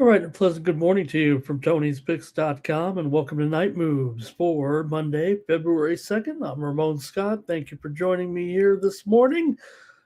All right, a pleasant good morning to you from Tony'sPicks.com, and welcome to Night Moves for Monday, February 2nd. I'm Ramon Scott. Thank you for joining me here this morning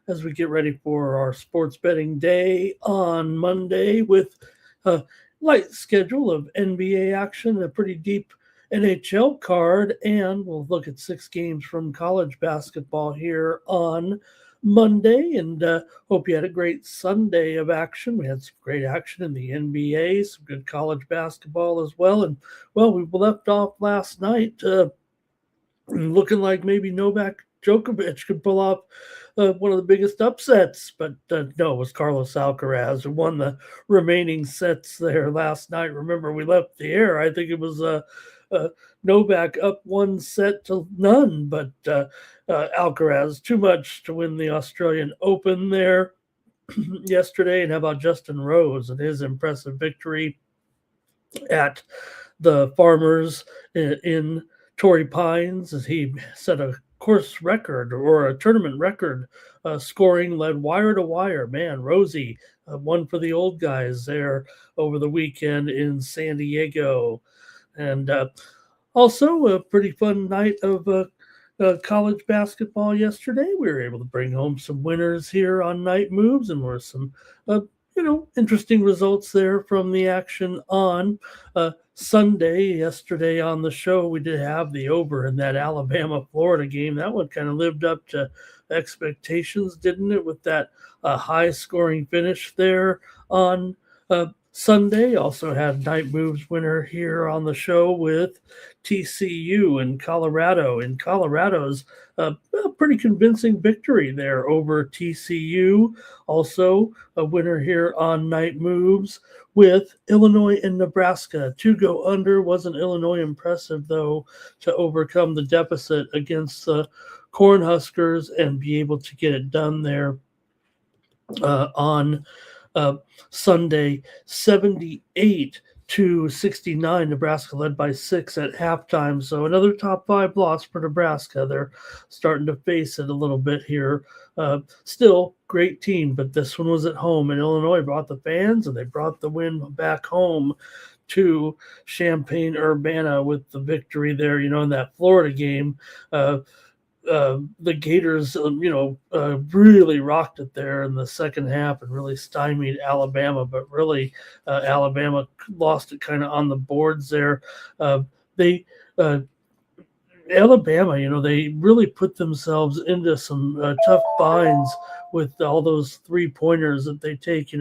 as we get ready for our sports betting day on Monday with a light schedule of NBA action, a pretty deep NHL card, and we'll look at 6 games from college basketball here on Monday. And hope you had a great Sunday of action. We had some great action in the NBA, some good college basketball as well. And well, we left off last night looking like maybe Novak Djokovic could pull off one of the biggest upsets, but no, it was Carlos Alcaraz who won the remaining sets there last night. Remember, we left the air. I think it was Novak up 1-0, but Alcaraz too much to win the Australian Open there yesterday. And how about Justin Rose and his impressive victory at the Farmers in Torrey Pines as he set a course record or a tournament record scoring, led wire to wire. Man, Rosie won for the old guys there over the weekend in San Diego. And also a pretty fun night of college basketball yesterday. We were able to bring home some winners here on Night Moves, and were some interesting results there from the action on Sunday. Yesterday on the show, we did have the over in that Alabama-Florida game. That one kind of lived up to expectations, didn't it, with that high-scoring finish there on Sunday. Also had Night Moves winner here on the show with TCU in Colorado. In Colorado's a pretty convincing victory there over TCU. Also a winner here on Night Moves with Illinois and Nebraska. 2 go under. Wasn't Illinois impressive, though, to overcome the deficit against the Cornhuskers and be able to get it done there on Sunday, 78-69. Nebraska led by 6 at halftime. So another top 5 loss for Nebraska. They're starting to face it a little bit here. Still great team, but this one was at home, and Illinois brought the fans and they brought the win back home to Champaign-Urbana with the victory there. In that Florida game, the Gators, really rocked it there in the second half and really stymied Alabama. But really, Alabama lost it kind of on the boards there. Alabama, they really put themselves into some tough binds with all those 3-pointers that they take.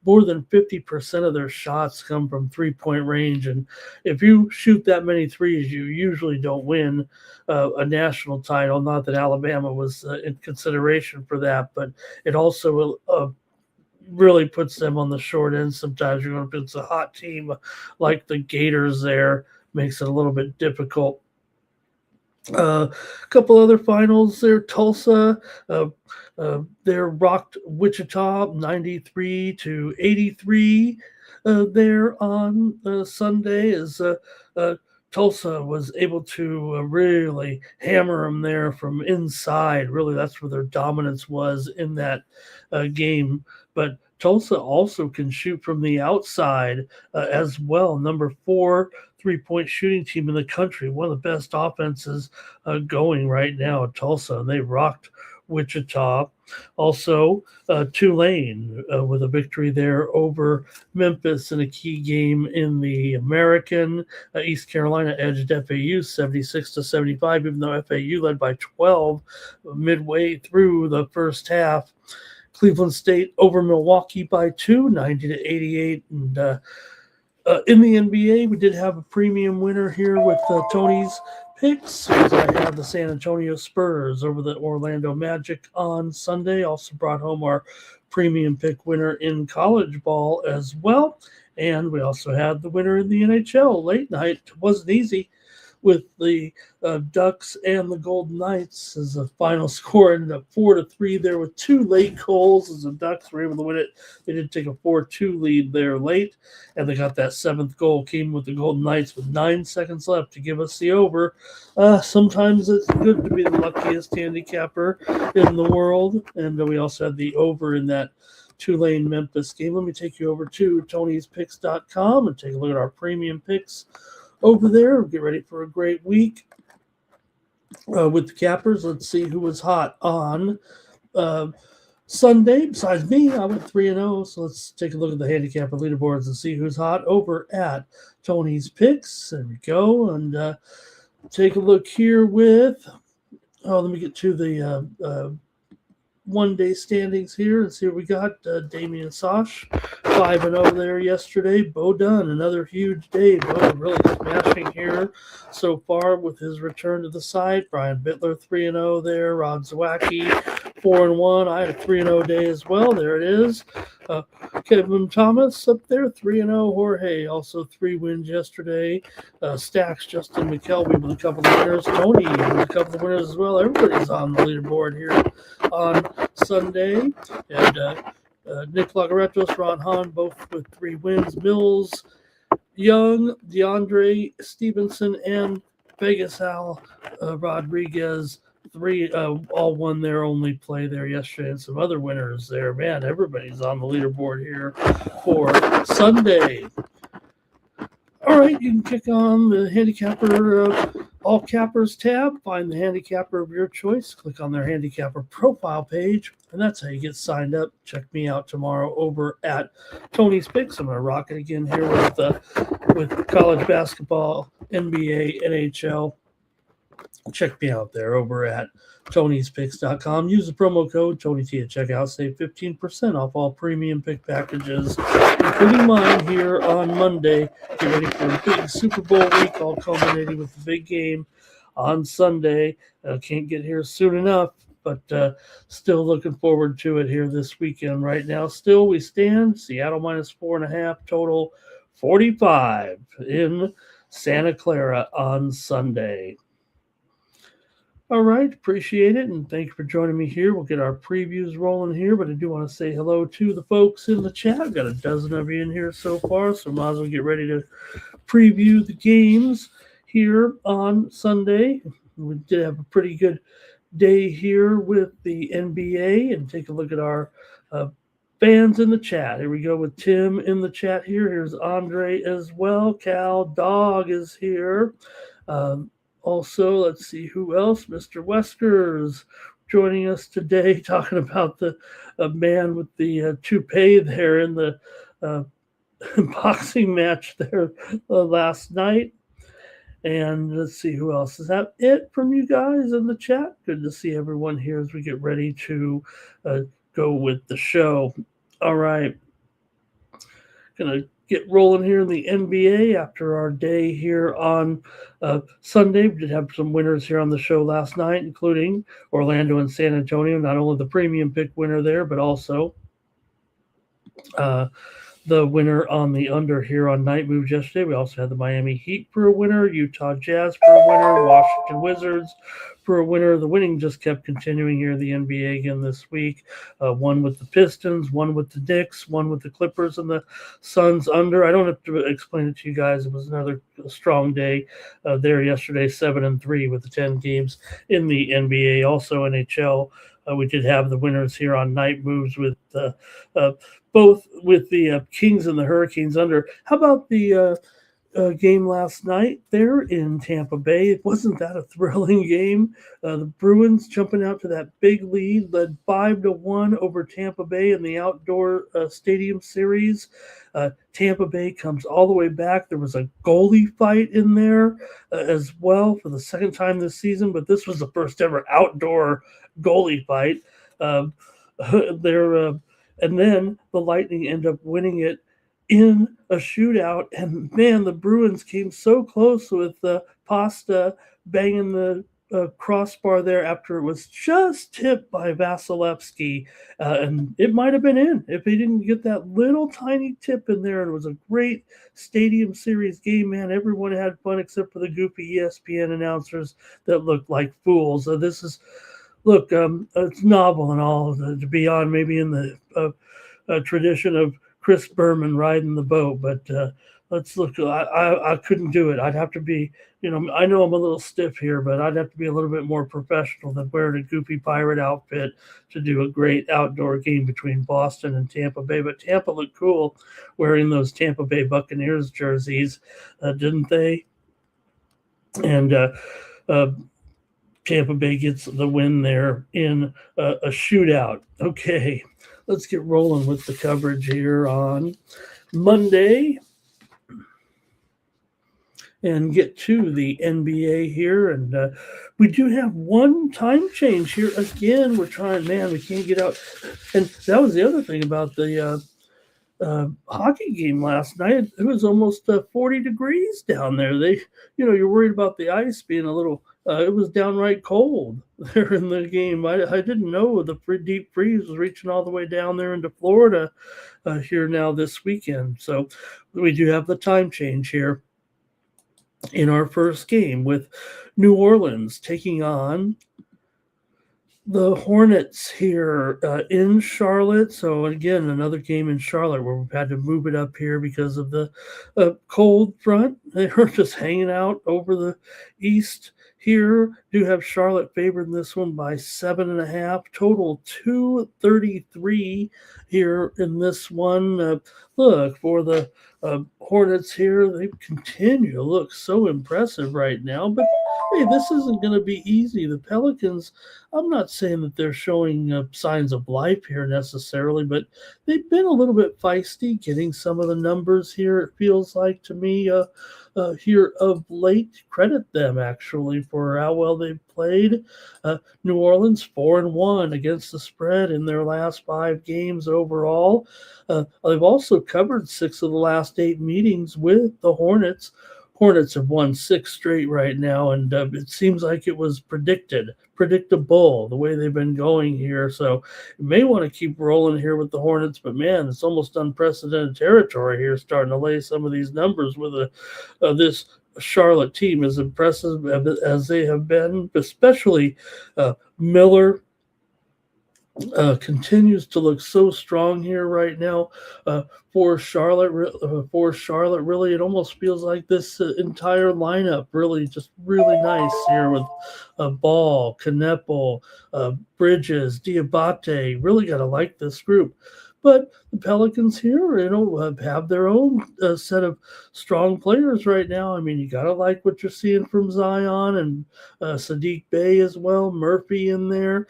More than 50% of their shots come from 3-point range. And if you shoot that many threes, you usually don't win a national title. Not that Alabama was in consideration for that, but it also really puts them on the short end sometimes. If it's a hot team like the Gators there, makes it a little bit difficult. A couple other finals there. Tulsa, they rocked Wichita 93-83 there on Sunday as Tulsa was able to really hammer them there from inside. Really, that's where their dominance was in that game. But Tulsa also can shoot from the outside as well. Number 4 3-point shooting team in the country, one of the best offenses going right now at Tulsa, and they rocked Wichita. Also, Tulane with a victory there over Memphis in a key game in the American. East Carolina edged FAU 76-75, even though FAU led by 12 midway through the first half. Cleveland State over Milwaukee by 2, 90-88, and in the NBA, we did have a premium winner here with Tony's picks. As I had the San Antonio Spurs over the Orlando Magic on Sunday. Also brought home our premium pick winner in college ball as well. And we also had the winner in the NHL late night. It wasn't easy with the Ducks and the Golden Knights as the final score ended up 4-3 there with 2 late goals as the Ducks were able to win it. They did take a 4-2 lead there late, and they got that 7th goal came with the Golden Knights with 9 seconds left to give us the over. Sometimes it's good to be the luckiest handicapper in the world, and we also had the over in that Tulane-Memphis game. Let me take you over to Tony'sPicks.com and take a look at our premium picks over there. Get ready for a great week with the Cappers. Let's see who was hot on Sunday. Besides me, I went 3-0. So let's take a look at the handicapper leaderboards and see who's hot over at Tony's Picks. There we go. And take a look here with, let me get to the one-day standings here and see what we got. Damian Sosh, 5-0 there yesterday. Bo Dunn, another huge day. Bo really smashing here so far with his return to the side. Brian Bittler, 3-0 there. Rod Zawacki, 4-1. I had a 3-0 day as well. There it is. Kevin Thomas up there, 3-0. Jorge, also 3 wins yesterday. Stacks, Justin McKelvey with a couple of winners. Tony with a couple of winners as well. Everybody's on the leaderboard here on Sunday. And Nick Lagaretos, Ron Hahn, both with 3 wins. Mills, Young, DeAndre Stevenson, and Vegas Al Rodriguez, 3 all won their only play there yesterday, and some other winners there. Man, everybody's on the leaderboard here for Sunday. All right, you can click on the handicapper all cappers tab, find the handicapper of your choice, click on their handicapper profile page, and that's how you get signed up. Check me out tomorrow over at Tony's Picks. I'm going to rock it again here with college basketball, NBA, NHL. Check me out there over at Tony'sPicks.com. Use the promo code TonyT at checkout. Save 15% off all premium pick packages, including mine here on Monday. Get ready for a big Super Bowl week, all culminating with the big game on Sunday. Can't get here soon enough, but still looking forward to it here this weekend. Right now, still we stand Seattle -4.5, total 45 in Santa Clara on Sunday. All right, appreciate it, and thank you for joining me here. We'll get our previews rolling here, but I do want to say hello to the folks in the chat. I've got a dozen of you in here so far, so might as well get ready to preview the games here on Sunday. We did have a pretty good day here with the NBA, and take a look at our fans in the chat. Here we go with Tim in the chat here. Here's Andre as well. Cal Dog is here. Also, let's see who else. Mr. Weskers joining us today, talking about the man with the toupee there in the boxing match there last night. And let's see who else. Is that it from you guys in the chat? Good to see everyone here as we get ready to go with the show. All right. Gonna get rolling here in the NBA after our day here on Sunday. We did have some winners here on the show last night, including Orlando and San Antonio. Not only the premium pick winner there, but also the winner on the under here on Night Moves yesterday. We also had the Miami Heat for a winner, Utah Jazz for a winner, Washington Wizards for a winner. The winning just kept continuing here in the NBA again this week. One with the Pistons, one with the Knicks, one with the Clippers and the Suns under. I don't have to explain it to you guys. It was another strong day there yesterday, 7-3 with the 10 games in the NBA. Also NHL, we did have the winners here on Night Moves with both with the Kings and the Hurricanes under. How about the game last night there in Tampa Bay? Wasn't that a thrilling game? The Bruins jumping out to that big lead, led 5-1 over Tampa Bay in the outdoor stadium series. Tampa Bay comes all the way back. There was a goalie fight in there as well for the second time this season, but this was the first ever outdoor goalie fight. And then the Lightning end up winning it in a shootout. And, man, the Bruins came so close with Pasta banging the crossbar there after it was just tipped by Vasilevsky. And it might have been in if he didn't get that little tiny tip in there. It was a great Stadium Series game, man. Everyone had fun except for the goofy ESPN announcers that looked like fools. This is... Look, it's novel and all to be on maybe in the tradition of Chris Berman riding the boat, but Let's look. I couldn't do it. I'd have to be, I know I'm a little stiff here, but I'd have to be a little bit more professional than wearing a goofy pirate outfit to do a great outdoor game between Boston and Tampa Bay. But Tampa looked cool wearing those Tampa Bay Buccaneers jerseys, didn't they? And uh, Tampa Bay gets the win there in a shootout. Okay, let's get rolling with the coverage here on Monday and get to the NBA here. And we do have one time change here. Again, we're trying, man, we can't get out. And that was the other thing about the hockey game last night. It was almost 40 degrees down there. You're worried about the ice being a little, it was downright cold there in the game. I didn't know the deep freeze was reaching all the way down there into Florida here now this weekend. So we do have the time change here in our first game with New Orleans taking on the Hornets here in Charlotte. So again, another game in Charlotte where we've had to move it up here because of the cold front. They were just hanging out over the east here. Do have Charlotte favored in this one by 7.5. Total 233 here in this one. Look for the Hornets here. They continue to look so impressive right now, but hey, this isn't going to be easy. The Pelicans, I'm not saying that they're showing signs of life here necessarily, but they've been a little bit feisty getting some of the numbers here, it feels like to me, here of late. Credit them, actually, for how well they've played. New Orleans 4-1 against the spread in their last 5 games overall. They've also covered 6 of the last 8 meetings with the Hornets. Hornets have won 6 straight right now, and it seems like it was predictable, the way they've been going here. So you may want to keep rolling here with the Hornets, but man, it's almost unprecedented territory here, starting to lay some of these numbers with this Charlotte team, as impressive as they have been, especially Miller. Continues to look so strong here right now for Charlotte. Really, it almost feels like this entire lineup really just really nice here with Ball, Kneppel, Bridges, Diabate. Really got to like this group. But the Pelicans here, have their own set of strong players right now. I mean, you got to like what you're seeing from Zion and Sadiq Bey as well. Murphy in there.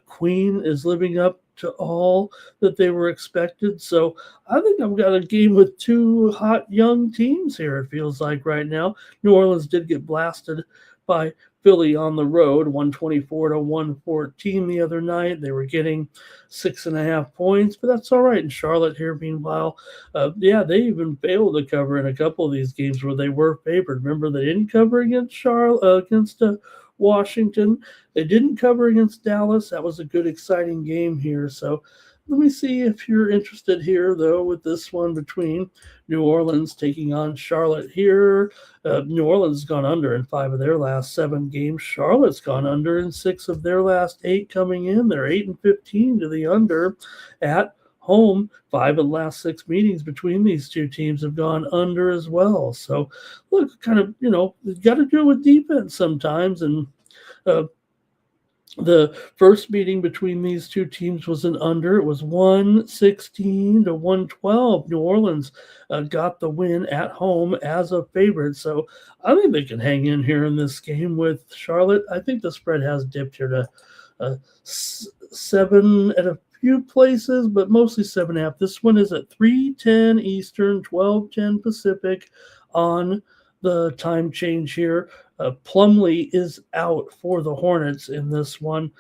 Queen is living up to all that they were expected. So I think I've got a game with 2 hot young teams here, it feels like right now. New Orleans did get blasted by Philly on the road, 124-114 the other night. They were getting 6.5 points, but that's all right. In Charlotte here, meanwhile, they even failed to cover in a couple of these games where they were favored. Remember, they didn't cover against Washington. They didn't cover against Dallas. That was a good, exciting game here. So let me see if you're interested here, though, with this one between New Orleans taking on Charlotte here. New Orleans has gone under in 5 of their last 7 games. Charlotte's gone under in 6 of their last 8 coming in. They're 8-15 to the under at home. 5 of the last 6 meetings between these two teams have gone under as well. So, look, kind of, you got to do it with defense sometimes. And the first meeting between these two teams was an under. It was 116-112. New Orleans got the win at home as a favorite. So I think they can hang in here in this game with Charlotte. I think the spread has dipped here to 7 at a few places, but mostly 7.5. This one is at 3:10 Eastern, 12:10 Pacific on the time change here. Plumlee is out for the Hornets in this one.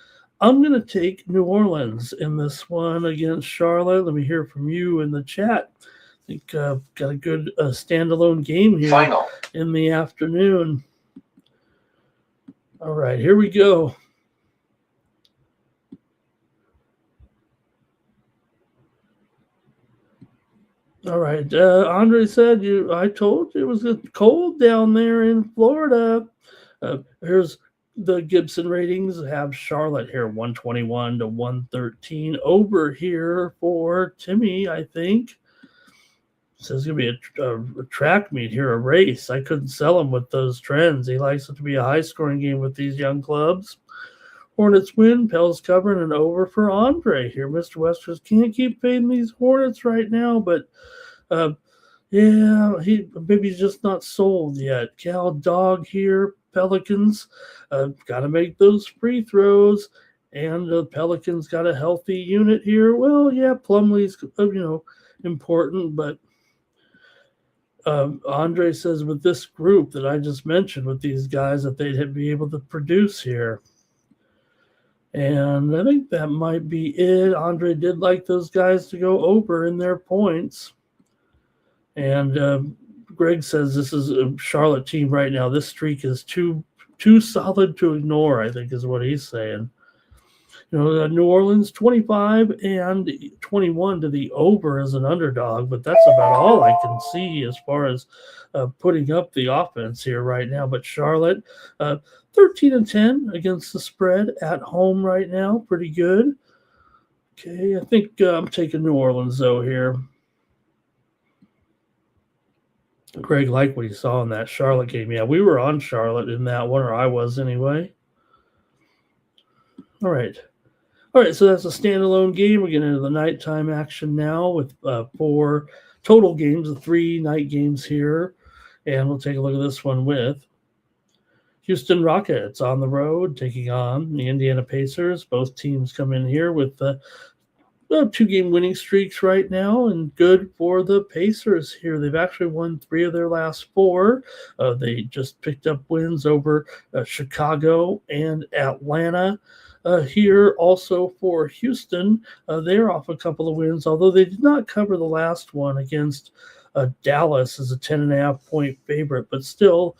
I'm going to take New Orleans in this one against Charlotte. Let me hear from you in the chat. I think got a good standalone game here in the afternoon. All right, here we go. All right. Andre said I told you it was cold down there in Florida. Here's the Gibson ratings. Have Charlotte here 121-113 over here for Timmy, I think. Says it's going to be a track meet here, a race. I couldn't sell him with those trends. He likes it to be a high-scoring game with these young clubs. Hornets win. Pels covering an over for Andre here. Mr. Westers can't keep fading these Hornets right now, but yeah, maybe he's just not sold yet. Cal Dog here. Pelicans got to make those free throws, and the Pelicans got a healthy unit here. Well, yeah, Plumlee's important, but Andre says with this group that I just mentioned, with these guys, that they'd be able to produce here. And I think that might be it. Andre did like those guys to go over in their points. And Greg says this is a Charlotte team right now. This streak is too solid to ignore, I think is what he's saying. New Orleans 25 and 21 to the over as an underdog, but that's about all I can see as far as putting up the offense here right now. But Charlotte, 13 and 10 against the spread at home right now, pretty good. Okay, I think I'm taking New Orleans though here. Greg liked what he saw in that Charlotte game. Yeah, we were on Charlotte in that one, or I was anyway. All right, so that's a standalone game. We're getting into the nighttime action now with 4 total games, 3 night games here. And we'll take a look at this one with Houston Rockets on the road taking on the Indiana Pacers. Both teams come in here with 2-game winning streaks right now, and good for the Pacers here. They've actually won 3 of their last 4. They just picked up wins over Chicago and Atlanta. Here also for Houston, they're off a couple of wins, although they did not cover the last one against Dallas as a 10.5-point favorite, but still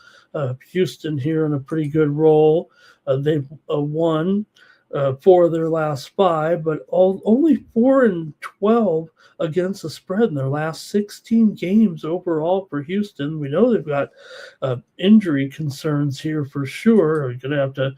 Houston here in a pretty good roll. They've won 4 of their last 5, but only 4 and 12 against the spread in their last 16 games overall for Houston. We know they've got injury concerns here for sure. We're going to have to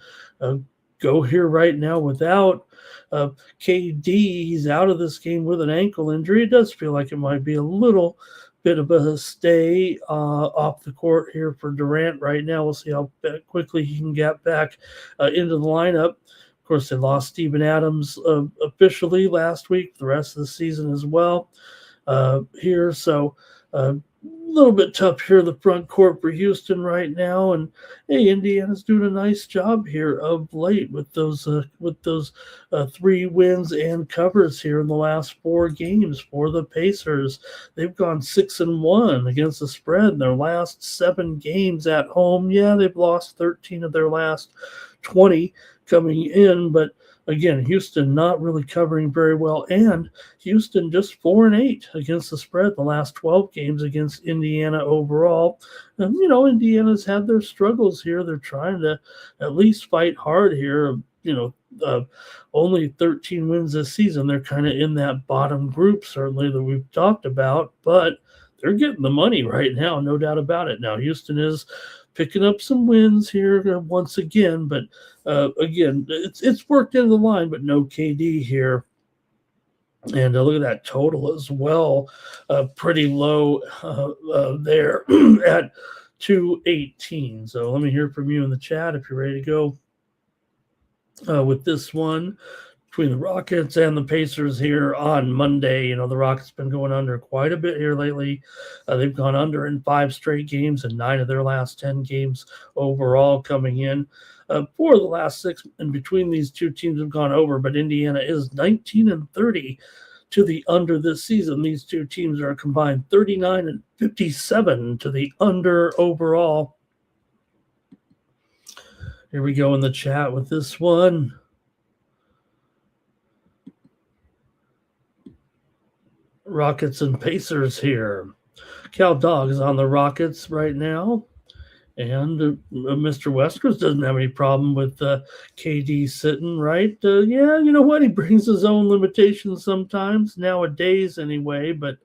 go here right now without KD. He's out of this game with an ankle injury. It does feel like it might be a little bit of a stay off the court here for Durant right now. We'll see how quickly he can get back into the lineup. Of course, they lost Steven Adams officially last week, the rest of the season as well here. So a little bit tough here, the front court for Houston right now. And hey, Indiana's doing a nice job here of late with those 3 wins and covers here in the last 4 games for the Pacers. They've gone 6-1 against the spread in their last 7 games at home. Yeah, they've lost 13 of their last 20 coming in, but again, Houston not really covering very well, and Houston just 4-8 against the spread the last 12 games against Indiana overall. And, Indiana's had their struggles here. They're trying to at least fight hard here. Only 13 wins this season. They're kind of in that bottom group, certainly, that we've talked about, but they're getting the money right now, no doubt about it. Now, Houston is picking up some wins here once again, but again, it's worked into the line, but no KD here. And look at that total as well, pretty low there at 218. So let me hear from you in the chat if you're ready to go with this one between the Rockets and the Pacers here on Monday. The Rockets been going under quite a bit here lately. They've gone under in 5 straight games and 9 of their last 10 games overall coming in. 4 of the last 6 in between these two teams have gone over, but Indiana is 19-30 to the under this season. These two teams are combined 39-57 to the under overall. Here we go in the chat with this one. Rockets and Pacers here. Cal Dog is on the Rockets right now. And Mr. Weskers doesn't have any problem with KD sitting, right? Yeah, you know what? He brings his own limitations sometimes, nowadays anyway. But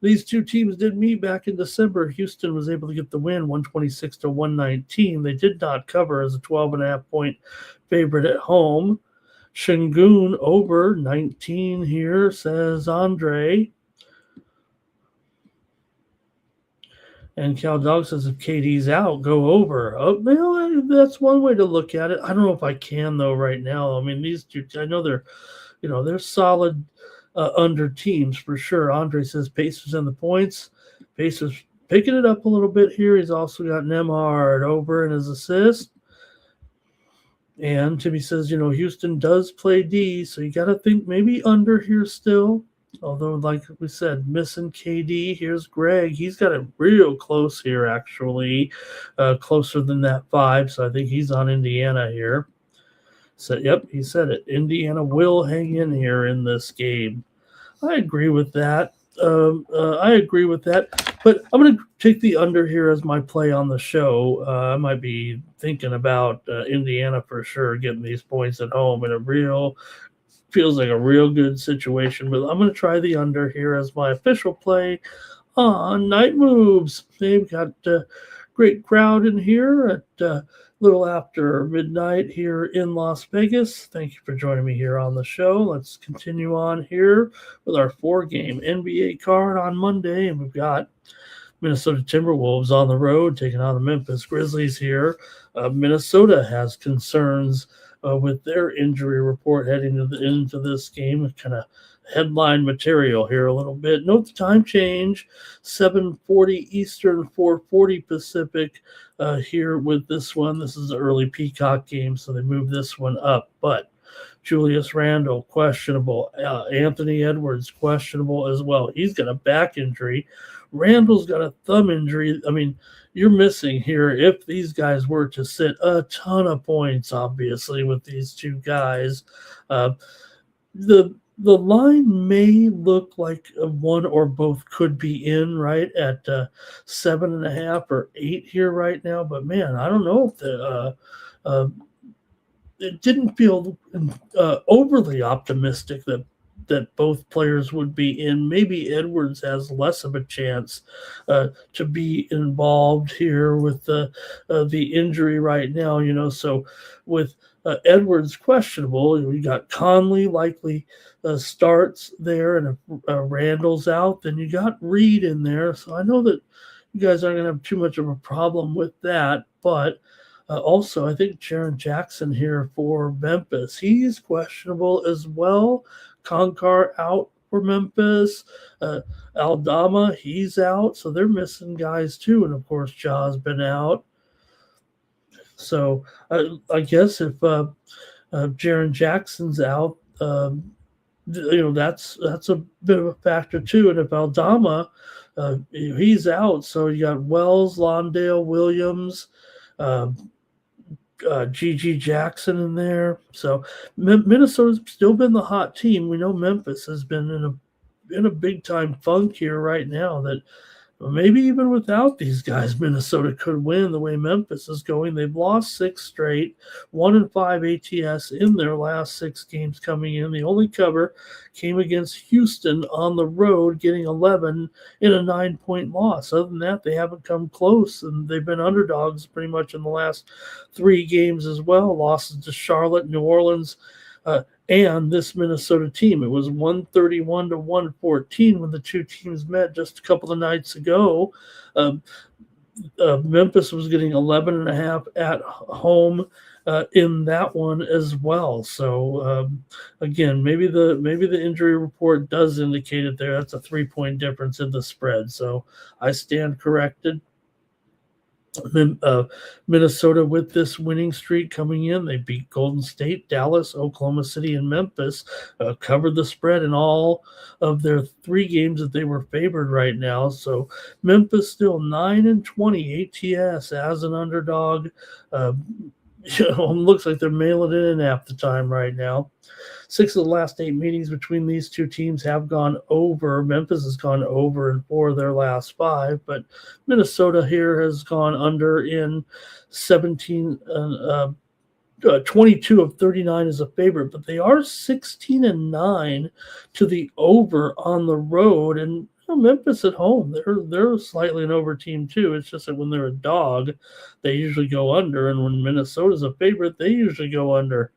these two teams did meet back in December. Houston was able to get the win, 126-119. They did not cover as a 12.5-point favorite at home. Shingun over 19 here, says Andre. And Cal Dog says if KD's out, go over. Oh, well, that's one way to look at it. I don't know if I can though right now. I mean, these two, I know they're solid under teams for sure. Andre says Pacers and the points. Pacers picking it up a little bit here. He's also got Nemhard over in his assist. And Timmy says, Houston does play D, so you got to think maybe under here still. Although, like we said, missing KD. Here's Greg. He's got it real close here, actually, closer than that 5. So I think he's on Indiana here. So, yep, he said it. Indiana will hang in here in this game. I agree with that. But I'm going to take the under here as my play on the show. I might be thinking about Indiana for sure, getting these points at home in feels like a real good situation. But I'm going to try the under here as my official play on Night Moves. They've got a great crowd in here at little after midnight here in Las Vegas. Thank you for joining me here on the show. Let's continue on here with our 4-game NBA card on Monday. And we've got Minnesota Timberwolves on the road taking on the Memphis Grizzlies here. Minnesota has concerns with their injury report heading into this game. Kind of headline material here a little bit. Note the time change, 7:40 Eastern, 4:40 Pacific here with this one. This is an early Peacock game, so they moved this one up. But Julius Randle, questionable. Anthony Edwards, questionable as well. He's got a back injury. Randall's got a thumb injury. I mean, you're missing here, if these guys were to sit, a ton of points, obviously, with these two guys. The line may look like one or both could be in, right, at 7.5 or 8 here right now. But, man, I don't know if it didn't feel overly optimistic that both players would be in. Maybe Edwards has less of a chance to be involved here with the injury right now, So with Edwards questionable, we got Conley likely starts there, and if Randall's out, then you got Reed in there. So I know that you guys aren't going to have too much of a problem with that, but also, I think Jaren Jackson here for Memphis. He's questionable as well. Konkar out for Memphis. Aldama, he's out. So they're missing guys too. And, of course, Ja's been out. So I guess if Jaren Jackson's out, that's a bit of a factor too. And if Aldama, he's out. So you got Wells, Londale, Williams, G.G. Jackson in there. So Minnesota's still been the hot team. We know Memphis has been in a big time funk here right now, that maybe even without these guys, Minnesota could win the way Memphis is going. They've lost 6 straight, 1-5 ATS in their last 6 games coming in. The only cover came against Houston on the road, getting 11 in a 9-point loss. Other than that, they haven't come close, and they've been underdogs pretty much in the last 3 games as well. Losses to Charlotte, New Orleans, and this Minnesota team. It was 131-114 when the two teams met just a couple of nights ago. Memphis was getting 11.5 at home in that one as well. So again, maybe the injury report does indicate it there. That's a 3-point difference in the spread. So I stand corrected. Minnesota with this winning streak coming in. They beat Golden State, Dallas, Oklahoma City, and Memphis, covered the spread in all of their 3 games that they were favored right now. So Memphis still 9-20 ATS as an underdog. Looks like they're mailing it in half the time right now. 6 of the last 8 meetings between these two teams have gone over. Memphis has gone over in 4 of their last 5, but Minnesota here has gone under in 22 of 39 as a favorite, but they are 16-9 to the over on the road. And Memphis at home, they're slightly an over team too. It's just that when they're a dog, they usually go under, and when Minnesota's a favorite, they usually go under.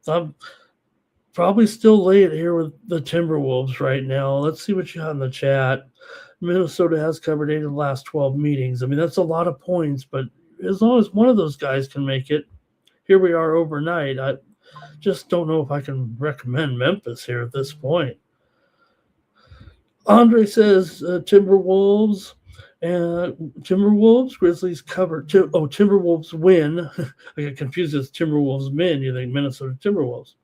So I'm probably still lay it here with the Timberwolves right now. Let's see what you have in the chat. Minnesota has covered 8 of the last 12 meetings. I mean, that's a lot of points, but as long as one of those guys can make it, here we are overnight. I just don't know if I can recommend Memphis here at this point. Andre says Timberwolves. Timberwolves, Grizzlies cover. Timberwolves win. I get confused as Timberwolves men. You think Minnesota Timberwolves.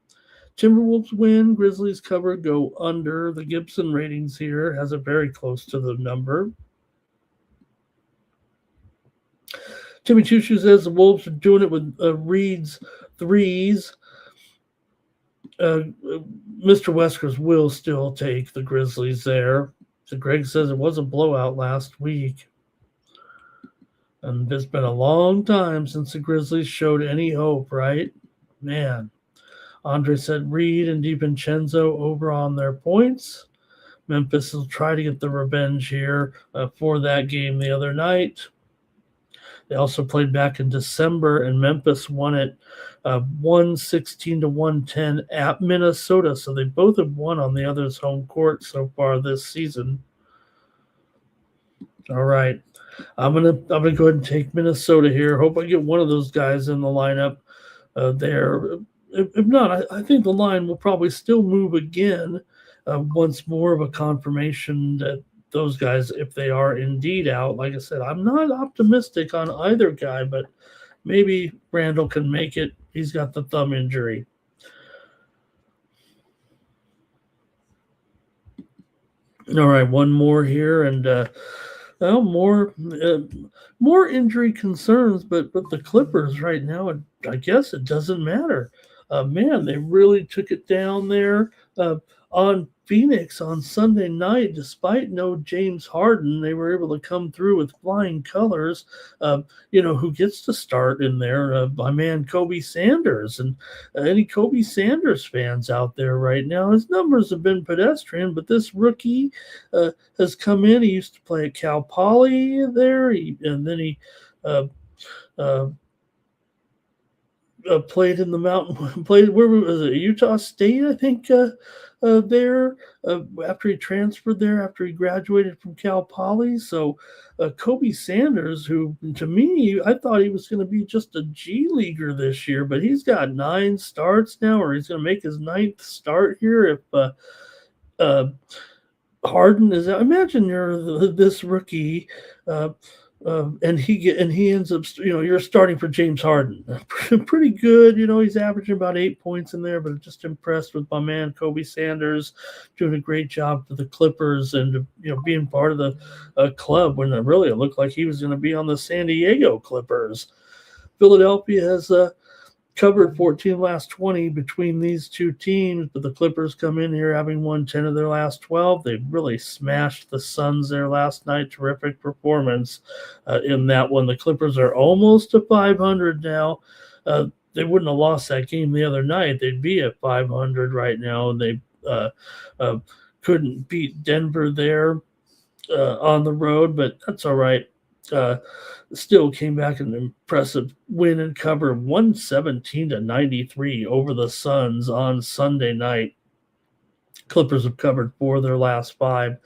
Timberwolves win. Grizzlies cover. Go under. The Gibson ratings here has it very close to the number. Timmy Choo says the Wolves are doing it with Reed's threes. Mr. Weskers will still take the Grizzlies there. So Greg says it was a blowout last week. And it's been a long time since the Grizzlies showed any hope, right? Man. Andre said Reed and DiVincenzo over on their points. Memphis will try to get the revenge here for that game the other night. They also played back in December, and Memphis won it 116-110 at Minnesota. So they both have won on the other's home court so far this season. All right, I'm gonna go ahead and take Minnesota here. Hope I get one of those guys in the lineup there. If not, I think the line will probably still move again once more of a confirmation that those guys, if they are indeed out, like I said, I'm not optimistic on either guy, but maybe Randall can make it. He's got the thumb injury. All right, one more here, and more injury concerns, but the Clippers right now, I guess it doesn't matter. Man, they really took it down there on Phoenix on Sunday night. Despite no James Harden, they were able to come through with flying colors. Who gets to start in there? My man Kobe Sanders. And any Kobe Sanders fans out there right now, his numbers have been pedestrian, but this rookie has come in. He used to play at Cal Poly there, and then he played in the Mountain. Played where was it? Utah State, I think. There after he transferred there, after he graduated from Cal Poly. So Kobe Sanders, who to me, I thought he was going to be just a G leaguer this year, but he's got 9 starts now, or he's going to make his 9th start here if Harden is out. Imagine you're this rookie, and he ends up, you're starting for James Harden. Pretty good, he's averaging about 8 points in there, but just impressed with my man Kobe Sanders doing a great job for the Clippers and being part of the club when it looked like he was going to be on the San Diego Clippers. Philadelphia has covered 14 last 20 between these two teams, but the Clippers come in here having won 10 of their last 12. They really smashed the Suns there last night. Terrific performance in that one. The Clippers are almost to 500 now. They wouldn't have lost that game the other night. They'd be at 500 right now, and they couldn't beat Denver there on the road, but that's all right. Still came back an impressive win and cover 117-93 over the Suns on Sunday night. Clippers have covered 4 of their last 5.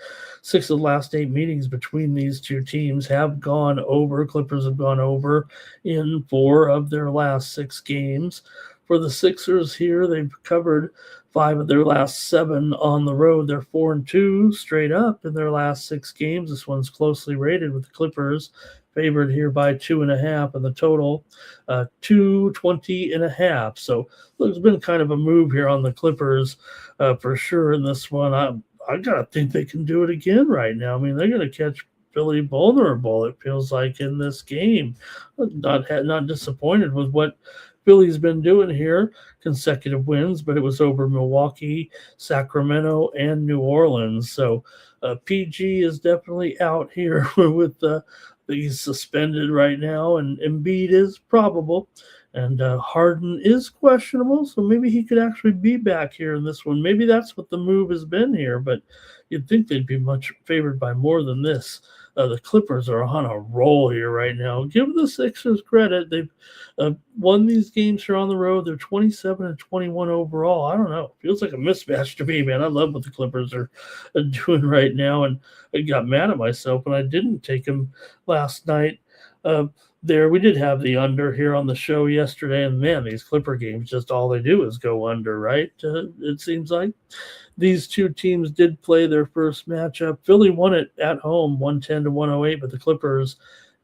6 of the last 8 meetings between these two teams have gone over. Clippers have gone over in 4 of their last 6 games. For the Sixers here, they've covered 5 of their last 7 on the road. They're 4-2 straight up in their last 6 games. This one's closely rated with the Clippers favored here by 2.5, and the total 220.5. So there's been kind of a move here on the Clippers for sure in this one. I gotta think they can do it again right now. I mean, they're gonna catch Philly vulnerable, it feels like, in this game. Not disappointed with what Philly's been doing here. Consecutive wins, but it was over Milwaukee, Sacramento, and New Orleans. So PG is definitely out here with he's suspended right now, and Embiid is probable, and Harden is questionable, so maybe he could actually be back here in this one. Maybe that's what the move has been here, but you'd think they'd be much favored by more than this. the Clippers are on a roll here right now. Give the Sixers credit. They've won these games here on the road. They're 27-21 overall. I don't know. Feels like a mismatch to me, man. I love what the Clippers are doing right now. And I got mad at myself when I didn't take them last night. There, we did have the under here on the show yesterday. And man, these Clipper games, just all they do is go under, right? It seems like. These two teams did play their first matchup. Philly won it at home, 110-108, but the Clippers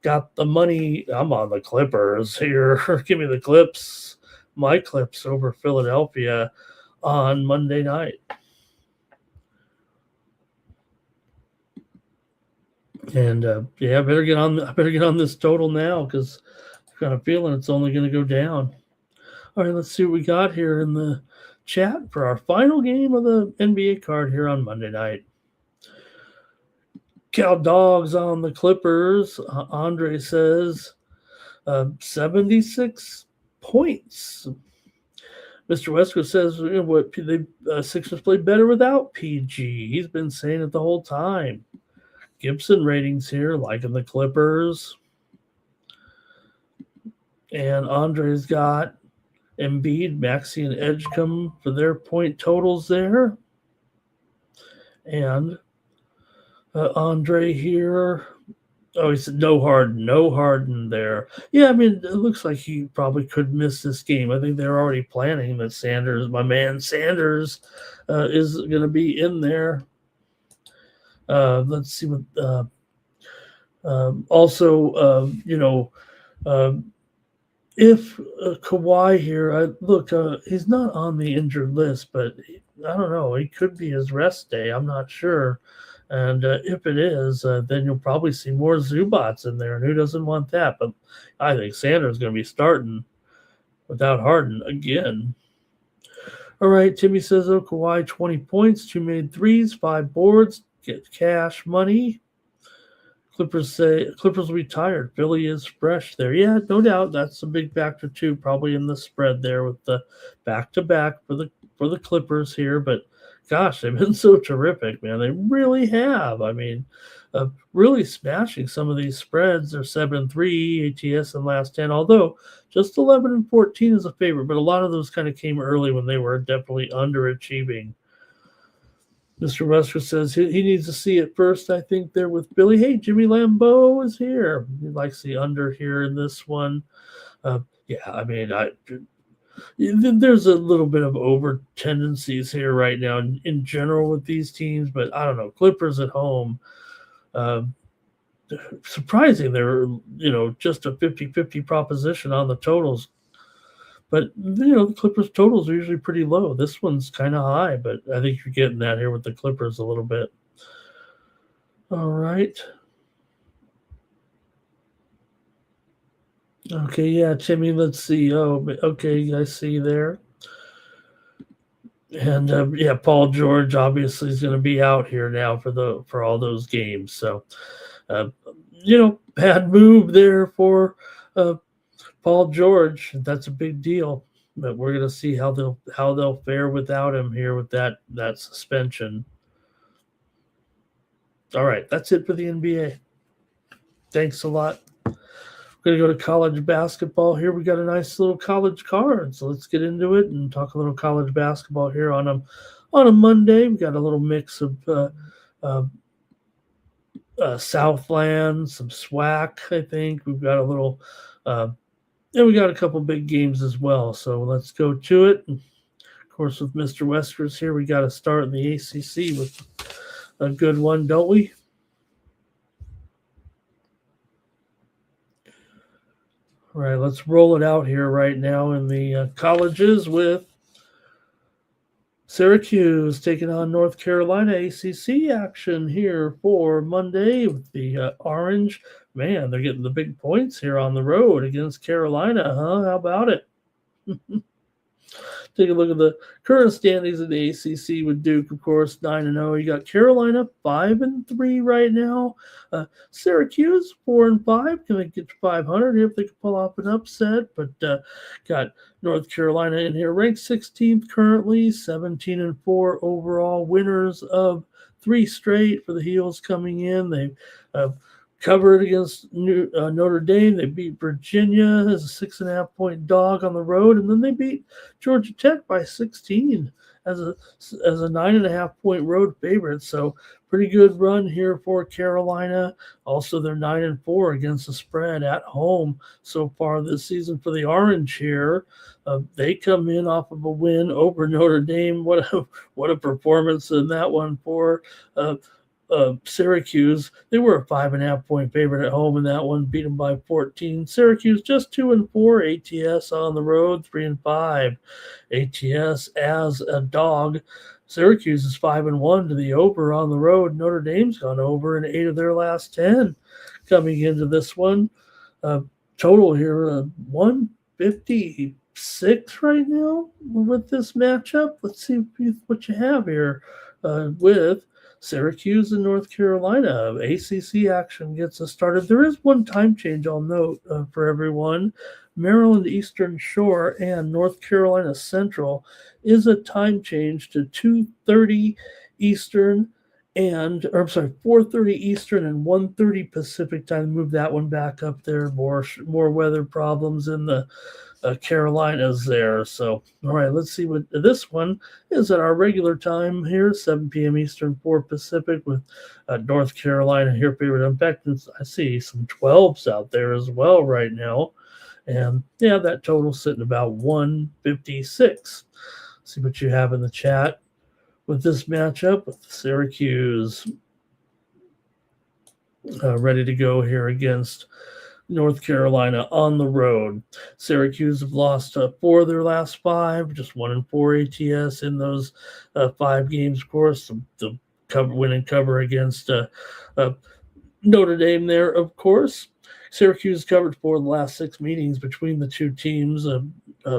got the money. I'm on the Clippers here. Give me the Clips, my Clips over Philadelphia on Monday night. And I better get on this total now because I've got a feeling it's only going to go down. All right, let's see what we got here in the chat for our final game of the NBA card here on Monday night. Cow Dogs on the Clippers. Andre says 76 points. Mr. Westwood says what the Sixers played better without PG. He's been saying it the whole time. Gibson ratings here, liking the Clippers. And Andre's got Embiid, Maxey, and Edgecombe for their point totals there. And Andre here. Oh, he said no Harden there. Yeah, I mean, it looks like he probably could miss this game. I think they're already planning that Sanders, my man Sanders, is going to be in there. Let's see what. If Kawhi here, he's not on the injured list, but I don't know. It could be his rest day. I'm not sure. And if it is, then you'll probably see more Zubats in there. And who doesn't want that? But I think Sanders is going to be starting without Harden again. All right, Timmy says, Kawhi, 20 points, 2 made threes, 5 boards, get cash money. Clippers will be tired. Philly is fresh there. Yeah, no doubt. That's a big factor too, probably in the spread there with the back-to-back for the Clippers here. But gosh, they've been so terrific, man. They really have. I mean, really smashing some of these spreads. They're 7-3 ATS in last 10, although just 11-14 is a favorite. But a lot of those kind of came early when they were definitely underachieving. Mr. Westwood says he needs to see it first, I think, there with Billy. Hey, Jimmy Lambeau is here. He likes the under here in this one. I mean, there's a little bit of over tendencies here right now in general with these teams, but I don't know. Clippers at home, surprising they're, just a 50-50 proposition on the totals. But, the Clippers totals are usually pretty low. This one's kind of high, but I think you're getting that here with the Clippers a little bit. All right. Okay, yeah, Timmy, let's see. Oh, okay, I see there. And, Paul George obviously is going to be out here now for all those games. So, bad move there for Paul George. That's a big deal, but we're going to see how they'll fare without him here with that suspension. All right, that's it for the NBA. Thanks a lot. We're going to go to college basketball here. We got a nice little college card, so let's get into it and talk a little college basketball here on a Monday. We got a little mix of Southland, some SWAC, I think. We've got a little and we got a couple big games as well. So let's go to it. And of course, with Mr. Weskers here, we got to start in the ACC with a good one, don't we? All right, let's roll it out here right now in the colleges with Syracuse taking on North Carolina. ACC action here for Monday with the Orange. Man, they're getting the big points here on the road against Carolina, huh? How about it? Take a look at the current standings of the ACC with Duke, of course, 9-0. You got Carolina 5-3 right now. Syracuse 4-5. Can they get to 500 here if they can pull off an upset? But got North Carolina in here, ranked 16th currently, 17-4 overall. Winners of 3 straight for the Heels coming in. They covered against Notre Dame. They beat Virginia as a 6.5-point dog on the road, and then they beat Georgia Tech by 16 as a 9.5-point road favorite. So pretty good run here for Carolina. Also, they're 9-4 against the spread at home so far this season for the Orange here. They come in off of a win over Notre Dame. What a performance in that one for Syracuse. They were a 5.5-point favorite at home in that one, beat them by 14. Syracuse just 2-4. ATS on the road 3-5. ATS as a dog. Syracuse is 5-1 to the over on the road. Notre Dame's gone over in 8 of their last 10 coming into this one. Total here 156 right now with this matchup. Let's see what you have here with Syracuse and North Carolina. ACC action gets us started. There is one time change I'll note for everyone. Maryland Eastern Shore and North Carolina Central is a time change to 2:30 Eastern and 4:30 Eastern and 1:30 Pacific time. Move that one back up there. More weather problems in the Carolinas there. So, all right, let's see what this one is at our regular time here, 7 p.m. Eastern, 4 Pacific, with North Carolina here favorite. In fact, I see some 12s out there as well right now. And yeah, that total sitting about 156. See what you have in the chat with this matchup with Syracuse ready to go here against North Carolina on the road. Syracuse have lost 4 of their last 5, just 1-4 ATS in those 5 games. Of course, the win and cover against Notre Dame there, of course. Syracuse covered 4 of the last 6 meetings between the two teams.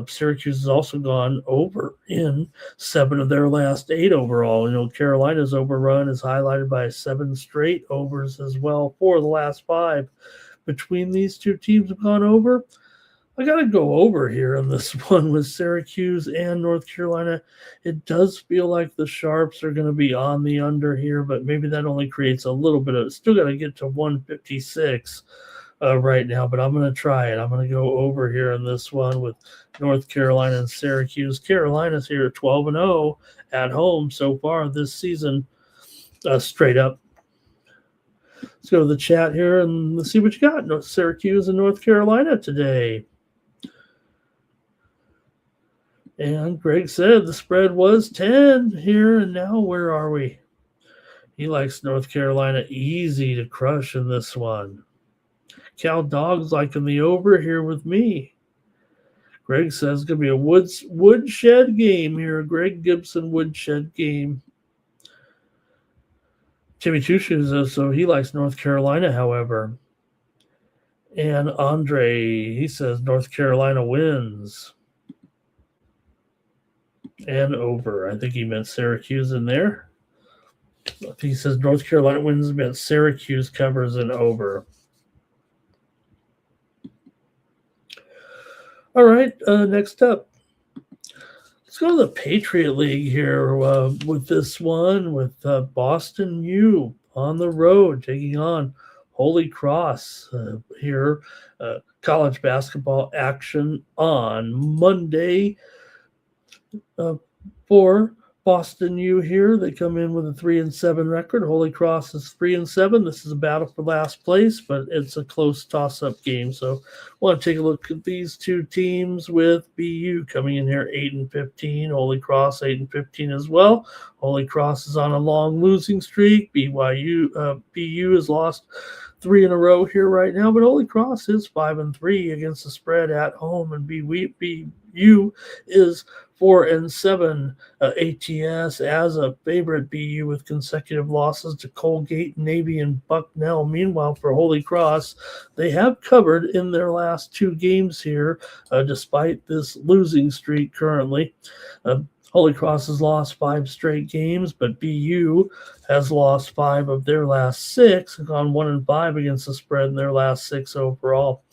Syracuse has also gone over in 7 of their last 8 overall. Carolina's overrun is highlighted by 7 straight overs as well. 4 of the last 5 between these two teams have gone over. I got to go over here on this one with Syracuse and North Carolina. It does feel like the Sharps are going to be on the under here, but maybe that only creates a little bit of – still got to get to 156 right now, but I'm going to try it. I'm going to go over here on this one with North Carolina and Syracuse. Carolina's here 12-0 at home so far this season, straight up. Let's go to the chat here and let's see what you got. Syracuse and North Carolina today. And Greg said the spread was 10 here, and now where are we? He likes North Carolina easy to crush in this one. Cal Dogs liking the over here with me. Greg says it's going to be a woodshed game here, a Greg Gibson woodshed game. Timmy Chushu says so he likes North Carolina, however. And Andre, he says North Carolina wins. And over. I think he meant Syracuse in there. If he says North Carolina wins, it meant Syracuse covers and over. All right, next up. Let's go to the Patriot League here with this one, with Boston U on the road taking on Holy Cross here. College basketball action on Monday for Boston U here. They come in with a 3-7 record. Holy Cross is 3-7. This is a battle for last place, but it's a close toss-up game. So I want to take a look at these two teams with BU coming in here 8-15. Holy Cross 8-15 as well. Holy Cross is on a long losing streak. BU has lost 3 in a row here right now, but Holy Cross is 5-3 against the spread at home, and BU is 4-7. ATS as a favorite. BU with consecutive losses to Colgate, Navy, and Bucknell. Meanwhile, for Holy Cross, they have covered in their last 2 games here, despite this losing streak currently. Holy Cross has lost 5 straight games, but BU has lost 5 of their last 6, gone 1-5 against the spread in their last 6 overall.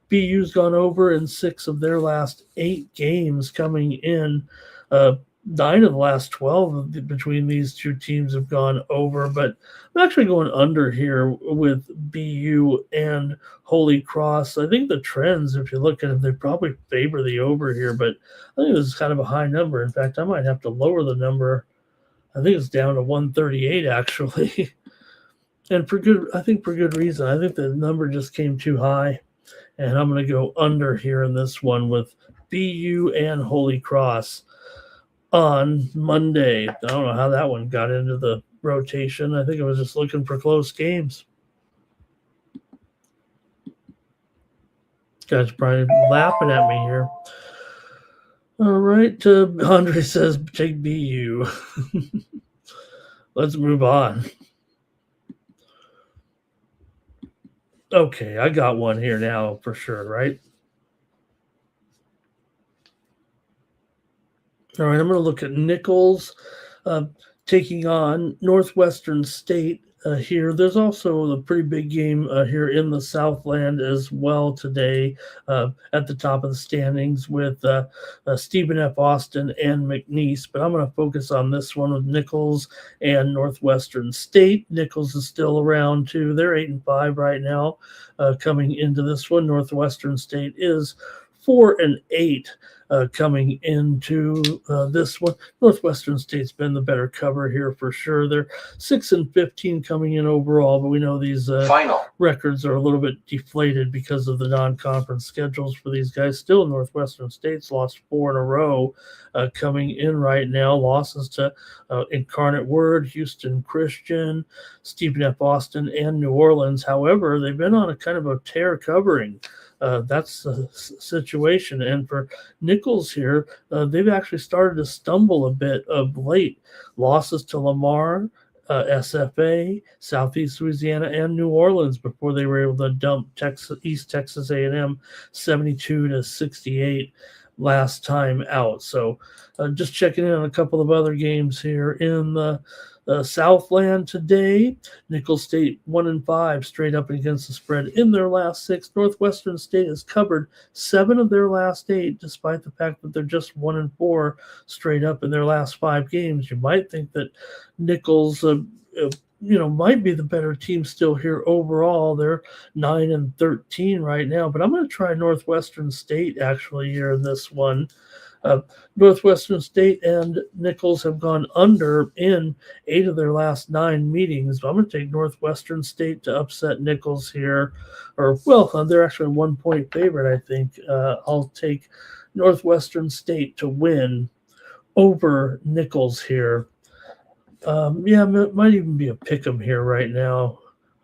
BU's gone over in 6 of their last 8 games coming in 9 of the last 12 between these two teams have gone over, but I'm actually going under here with BU and Holy Cross. I think the trends, if you look at them, they probably favor the over here, but I think this is kind of a high number. In fact, I might have to lower the number. I think it's down to 138 actually. And for good reason. I think the number just came too high. And I'm going to go under here in this one with BU and Holy Cross on Monday. I don't know how that one got into the rotation. I think I was just looking for close games. Guys probably laughing at me here. All right. Andre says take BU. Let's move on. Okay, I got one here now for sure, right? All right, I'm going to look at Nichols taking on Northwestern State here. There's also a pretty big game here in the Southland as well today at the top of the standings with Stephen F. Austin and McNeese. But I'm going to focus on this one with Nichols and Northwestern State. Nichols is still around too. They're 8-5 right now coming into this one. Northwestern State is 4-8. Coming into this one. Northwestern State's been the better cover here for sure. They're 6-15 coming in overall, but we know these records are a little bit deflated because of the non-conference schedules for these guys. Still, Northwestern State's lost 4 in a row coming in right now. Losses to Incarnate Word, Houston Christian, Stephen F. Austin, and New Orleans. However, they've been on a kind of a tear covering. That's the situation. And for Nichols here, they've actually started to stumble a bit of late. Losses to Lamar, SFA, Southeast Louisiana, and New Orleans before they were able to dump East Texas A&M 72-68 last time out. So just checking in on a couple of other games here in the Southland today. Nichols State 1-5 straight up against the spread in their last 6. Northwestern State has covered 7 of their last 8, despite the fact that they're just 1-4 straight up in their last 5 games. You might think that Nichols, might be the better team still here overall. They're 9-13 right now, but I'm going to try Northwestern State actually here in this one. Northwestern State and Nichols have gone under in 8 of their last 9 meetings. I'm going to take Northwestern State to upset Nichols here. They're actually a 1-point favorite, I think. I'll take Northwestern State to win over Nichols here. It might even be a pick 'em here right now.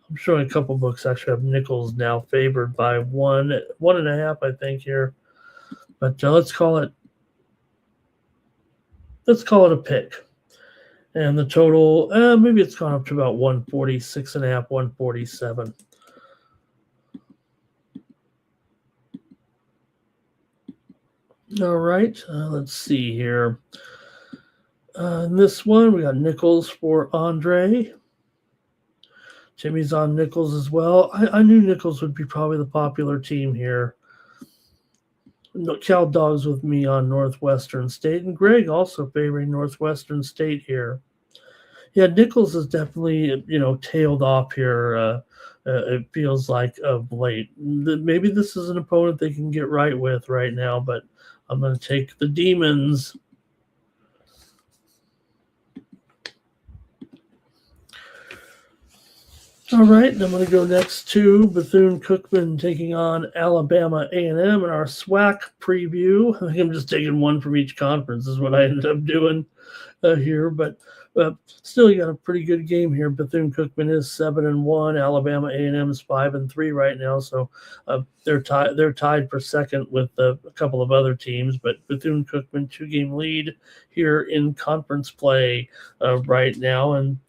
I'm showing a couple books actually have Nichols now favored by 1.5, I think here. But let's call it a pick. And the total, maybe it's gone up to about 146.5, 147. All right, let's see here. In this one, we got Nichols for Andre. Jimmy's on Nichols as well. I knew Nichols would be probably the popular team here. Cal Dogs with me on Northwestern State, and Greg also favoring Northwestern State here. Yeah, Nichols is definitely, tailed off here. It feels like of late. Maybe this is an opponent they can get right with right now, but I'm going to take the Demons. All right, and I'm going to go next to Bethune-Cookman taking on Alabama A&M in our SWAC preview. I think I'm just taking one from each conference is what I ended up doing here. But still, you got a pretty good game here. Bethune-Cookman is 7-1. Alabama A&M is 5-3 right now. So they're tied for second with a couple of other teams. But Bethune-Cookman 2-game lead here in conference play right now, and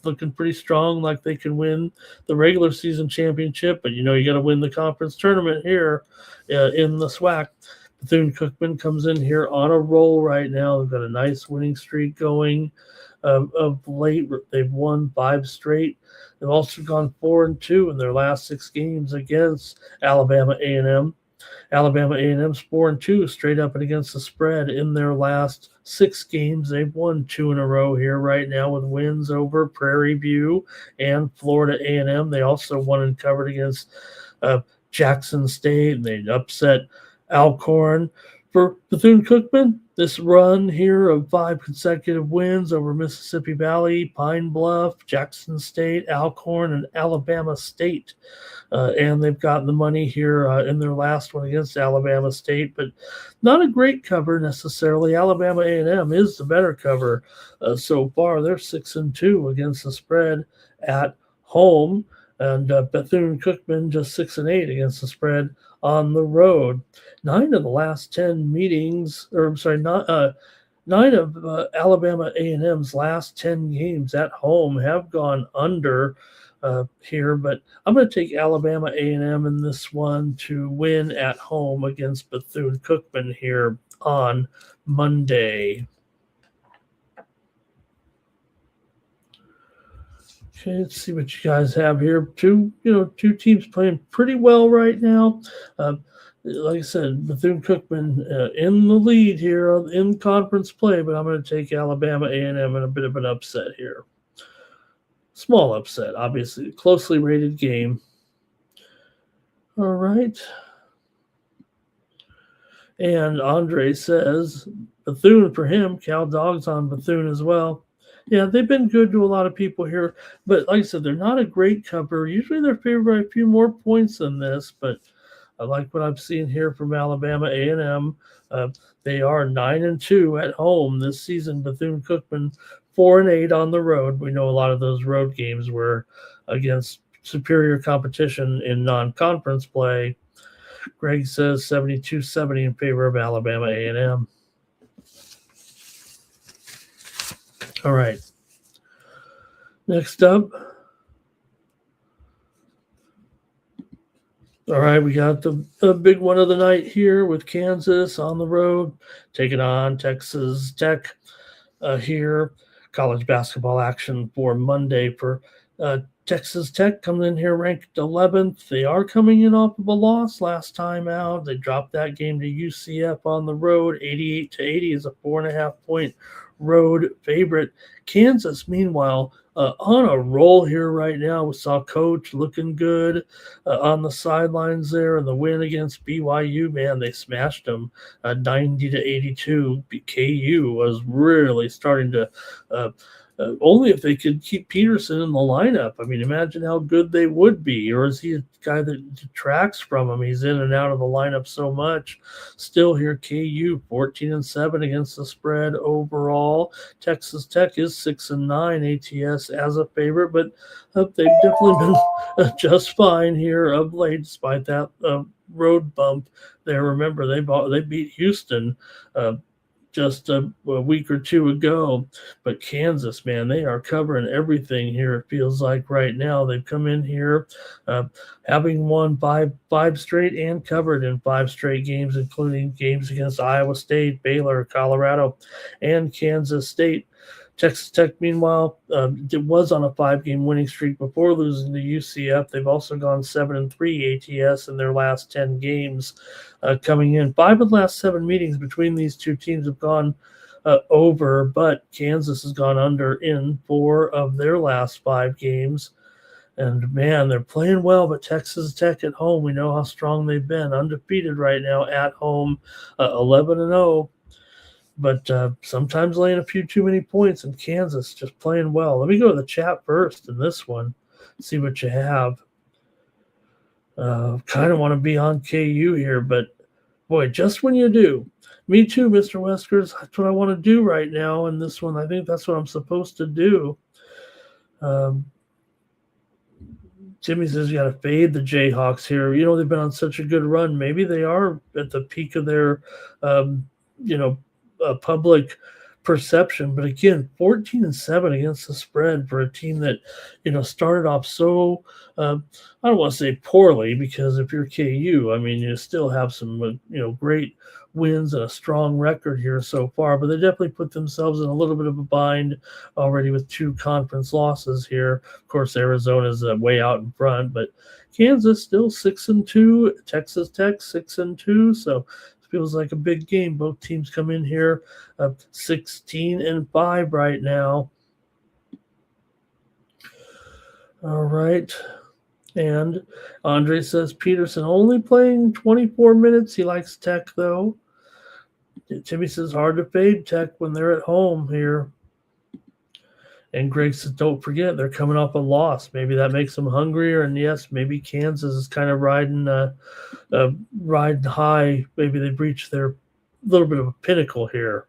looking pretty strong, like they can win the regular season championship. But you got to win the conference tournament here in the SWAC. Bethune-Cookman comes in here on a roll right now. They've got a nice winning streak going. Of late, they've won 5 straight. They've also gone 4-2 in their last 6 games against Alabama A&M. Alabama A&M's 4-2 straight up and against the spread in their last 6 games. They've won 2 in a row here right now with wins over Prairie View and Florida A&M. They also won and covered against Jackson State, and they upset Alcorn. For Bethune-Cookman, this run here of 5 consecutive wins over Mississippi Valley, Pine Bluff, Jackson State, Alcorn, and Alabama State. And they've gotten the money here in their last one against Alabama State, but not a great cover necessarily. Alabama A&M is the better cover so far. They're 6-2 against the spread at home, and Bethune-Cookman just 6-8 against the spread on the road. 9 of the last 10 meetings, or I'm sorry, not 9 of Alabama A&M's last 10 games at home have gone under here, but I'm going to take Alabama A&M in this one to win at home against Bethune-Cookman here on Monday. Okay, let's see what you guys have here. Two teams playing pretty well right now. Like I said, Bethune-Cookman in the lead here in conference play, but I'm going to take Alabama A&M in a bit of an upset here. Small upset, obviously. Closely rated game. All right. And Andre says, Bethune for him. Cal Dogs on Bethune as well. Yeah, they've been good to a lot of people here. But like I said, they're not a great cover. Usually they're favored by a few more points than this. But I like what I've seen here from Alabama A&M. They are 9-2 at home this season. Bethune-Cookman 4-8 on the road. We know a lot of those road games were against superior competition in non-conference play. Greg says 72-70 in favor of Alabama A&M. All right. Next up. All right, we got the big one of the night here with Kansas on the road, taking on Texas Tech here. College basketball action for Monday for Texas Tech coming in here ranked 11th. They are coming in off of a loss last time out. They dropped that game to UCF on the road. 88-80 is a 4.5-point road favorite. Kansas, meanwhile, on a roll here right now. We saw Coach looking good on the sidelines there, and the win against BYU, man, they smashed them 90-82. KU was really starting to only if they could keep Peterson in the lineup. I mean, imagine how good they would be. Or is he a guy that detracts from him? He's in and out of the lineup so much. Still here, KU 14-7 against the spread overall. Texas Tech is 6-9 ATS as a favorite, but they've definitely been just fine here of late, despite that road bump there. Remember, they beat Houston just a week or two ago. But Kansas, man, they are covering everything here, it feels like right now. They've come in here having won five straight and covered in 5 straight games, including games against Iowa State, Baylor, Colorado, and Kansas State. Texas Tech, meanwhile, it was on a 5-game winning streak before losing to UCF. They've also gone 7-3 ATS in their last 10 games coming in. 5 of the last 7 meetings between these two teams have gone over, but Kansas has gone under in 4 of their last 5 games. And, man, they're playing well, but Texas Tech at home, we know how strong they've been. Undefeated right now at home, 11-0. But sometimes laying a few too many points, in Kansas just playing well. Let me go to the chat first in this one, see what you have. Kind of want to be on KU here, but boy, just when you do. Me too, Mr. Weskers. That's what I want to do right now in this one. I think that's what I'm supposed to do. Jimmy says you got to fade the Jayhawks here. You know, they've been on such a good run. Maybe they are at the peak of their, public perception. But again, 14-7 against the spread for a team that, started off so, I don't want to say poorly, because if you're KU, I mean, you still have some, great wins and a strong record here so far, but they definitely put themselves in a little bit of a bind already with 2 conference losses here. Of course, Arizona's way out in front, but Kansas still 6-2, Texas Tech 6-2, so feels like a big game. Both teams come in here 16-5 right now. All right. And Andre says Peterson only playing 24 minutes. He likes Tech, though. Timmy says hard to fade Tech when they're at home here. And Greg says, don't forget, they're coming off a loss. Maybe that makes them hungrier. And yes, maybe Kansas is kind of riding high. Maybe they've reached their little bit of a pinnacle here.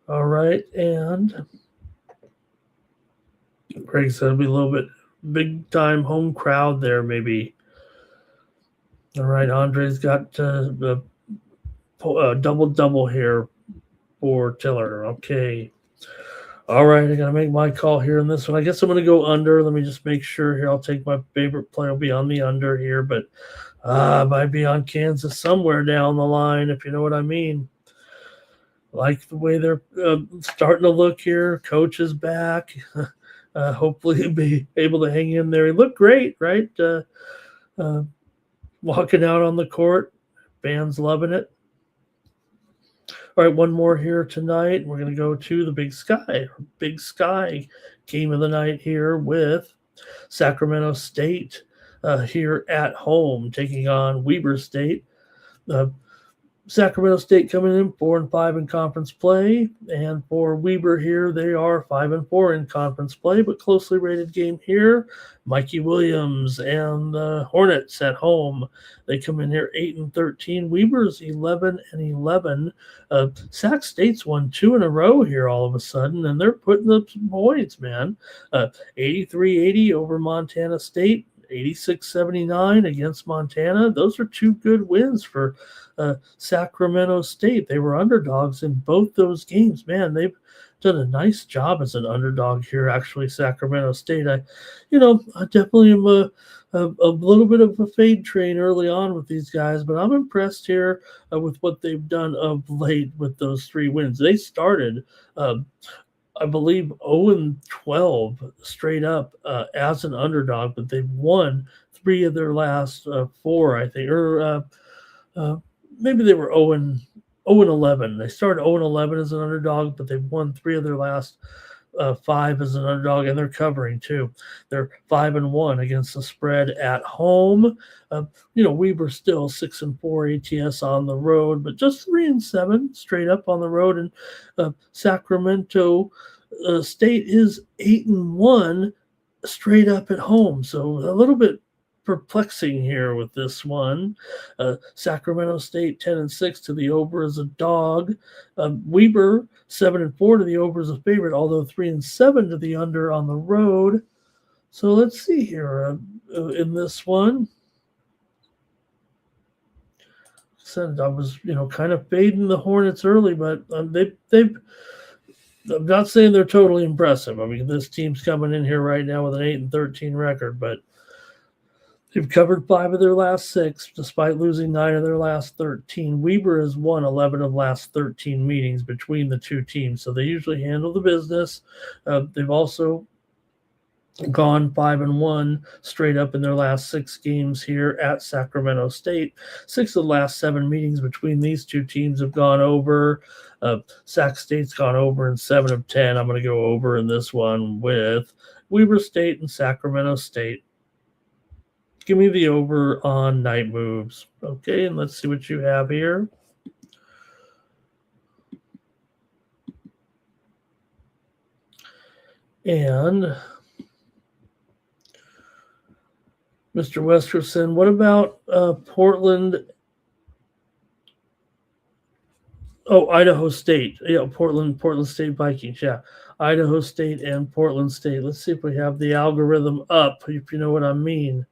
All right. And Greg said it'll be a little bit big time home crowd there, maybe. All right. Andre's got the double here for Tiller. Okay. All right, I got to make my call here in this one. I guess I'm going to go under. Let me just make sure here. I'll take my favorite play. Will be on the under here, but might be on Kansas somewhere down the line, if you know what I mean. Like the way they're starting to look here. Coach is back. Hopefully he'll be able to hang in there. He looked great, right? Walking out on the court. Fans loving it. All right, one more here tonight. We're going to go to the Big Sky game of the night here with Sacramento State here at home, taking on Weber State. Sacramento State coming in 4-5 in conference play, and for Weber here, they are 5-4 in conference play, but closely rated game here. Mikey Williams and the Hornets at home. They come in here 8-13. Weber's 11-11. Sac State's won 2 in a row here all of a sudden, and they're putting up some points, man. 83-80 over Montana State. 86-79 against Montana. Those are 2 good wins for Sacramento State. They were underdogs in both those games. Man, they've done a nice job as an underdog here, actually, Sacramento State. I definitely am a little bit of a fade train early on with these guys, but I'm impressed here with what they've done of late with those 3 wins. They started I believe 0-12 straight up as an underdog, but they've won 3 of their last 4, I think, or maybe they were 0-11. They started 0-11 as an underdog, but they've won 3 of their last 5 as an underdog, and they're covering too. They're 5-1 against the spread at home. We were still 6-4 ATS on the road, but just 3-7 straight up on the road. And Sacramento State is 8-1 straight up at home. So a little bit perplexing here with this one. Sacramento State 10-6 to the over as a dog. Weber 7-4 to the over as a favorite, although 3-7 to the under on the road. So let's see here in this one. Said I was kind of fading the Hornets early, but they've. I'm not saying they're totally impressive. I mean, this team's coming in here right now with an 8-13 record, but they've covered 5 of their last 6, despite losing 9 of their last 13. Weber has won 11 of the last 13 meetings between the 2 teams, so they usually handle the business. They've also gone 5-1 straight up in their last 6 games here at Sacramento State. 6 of the last 7 meetings between these 2 teams have gone over. Sac State's gone over in 7 of 10. I'm going to go over in this one with Weber State and Sacramento State. Give me the over on night moves. Okay, and let's see what you have here. And Mr. Westerson, what about Portland? Oh, Idaho State. Yeah, Portland State Vikings. Yeah, Idaho State and Portland State. Let's see if we have the algorithm up, if you know what I mean.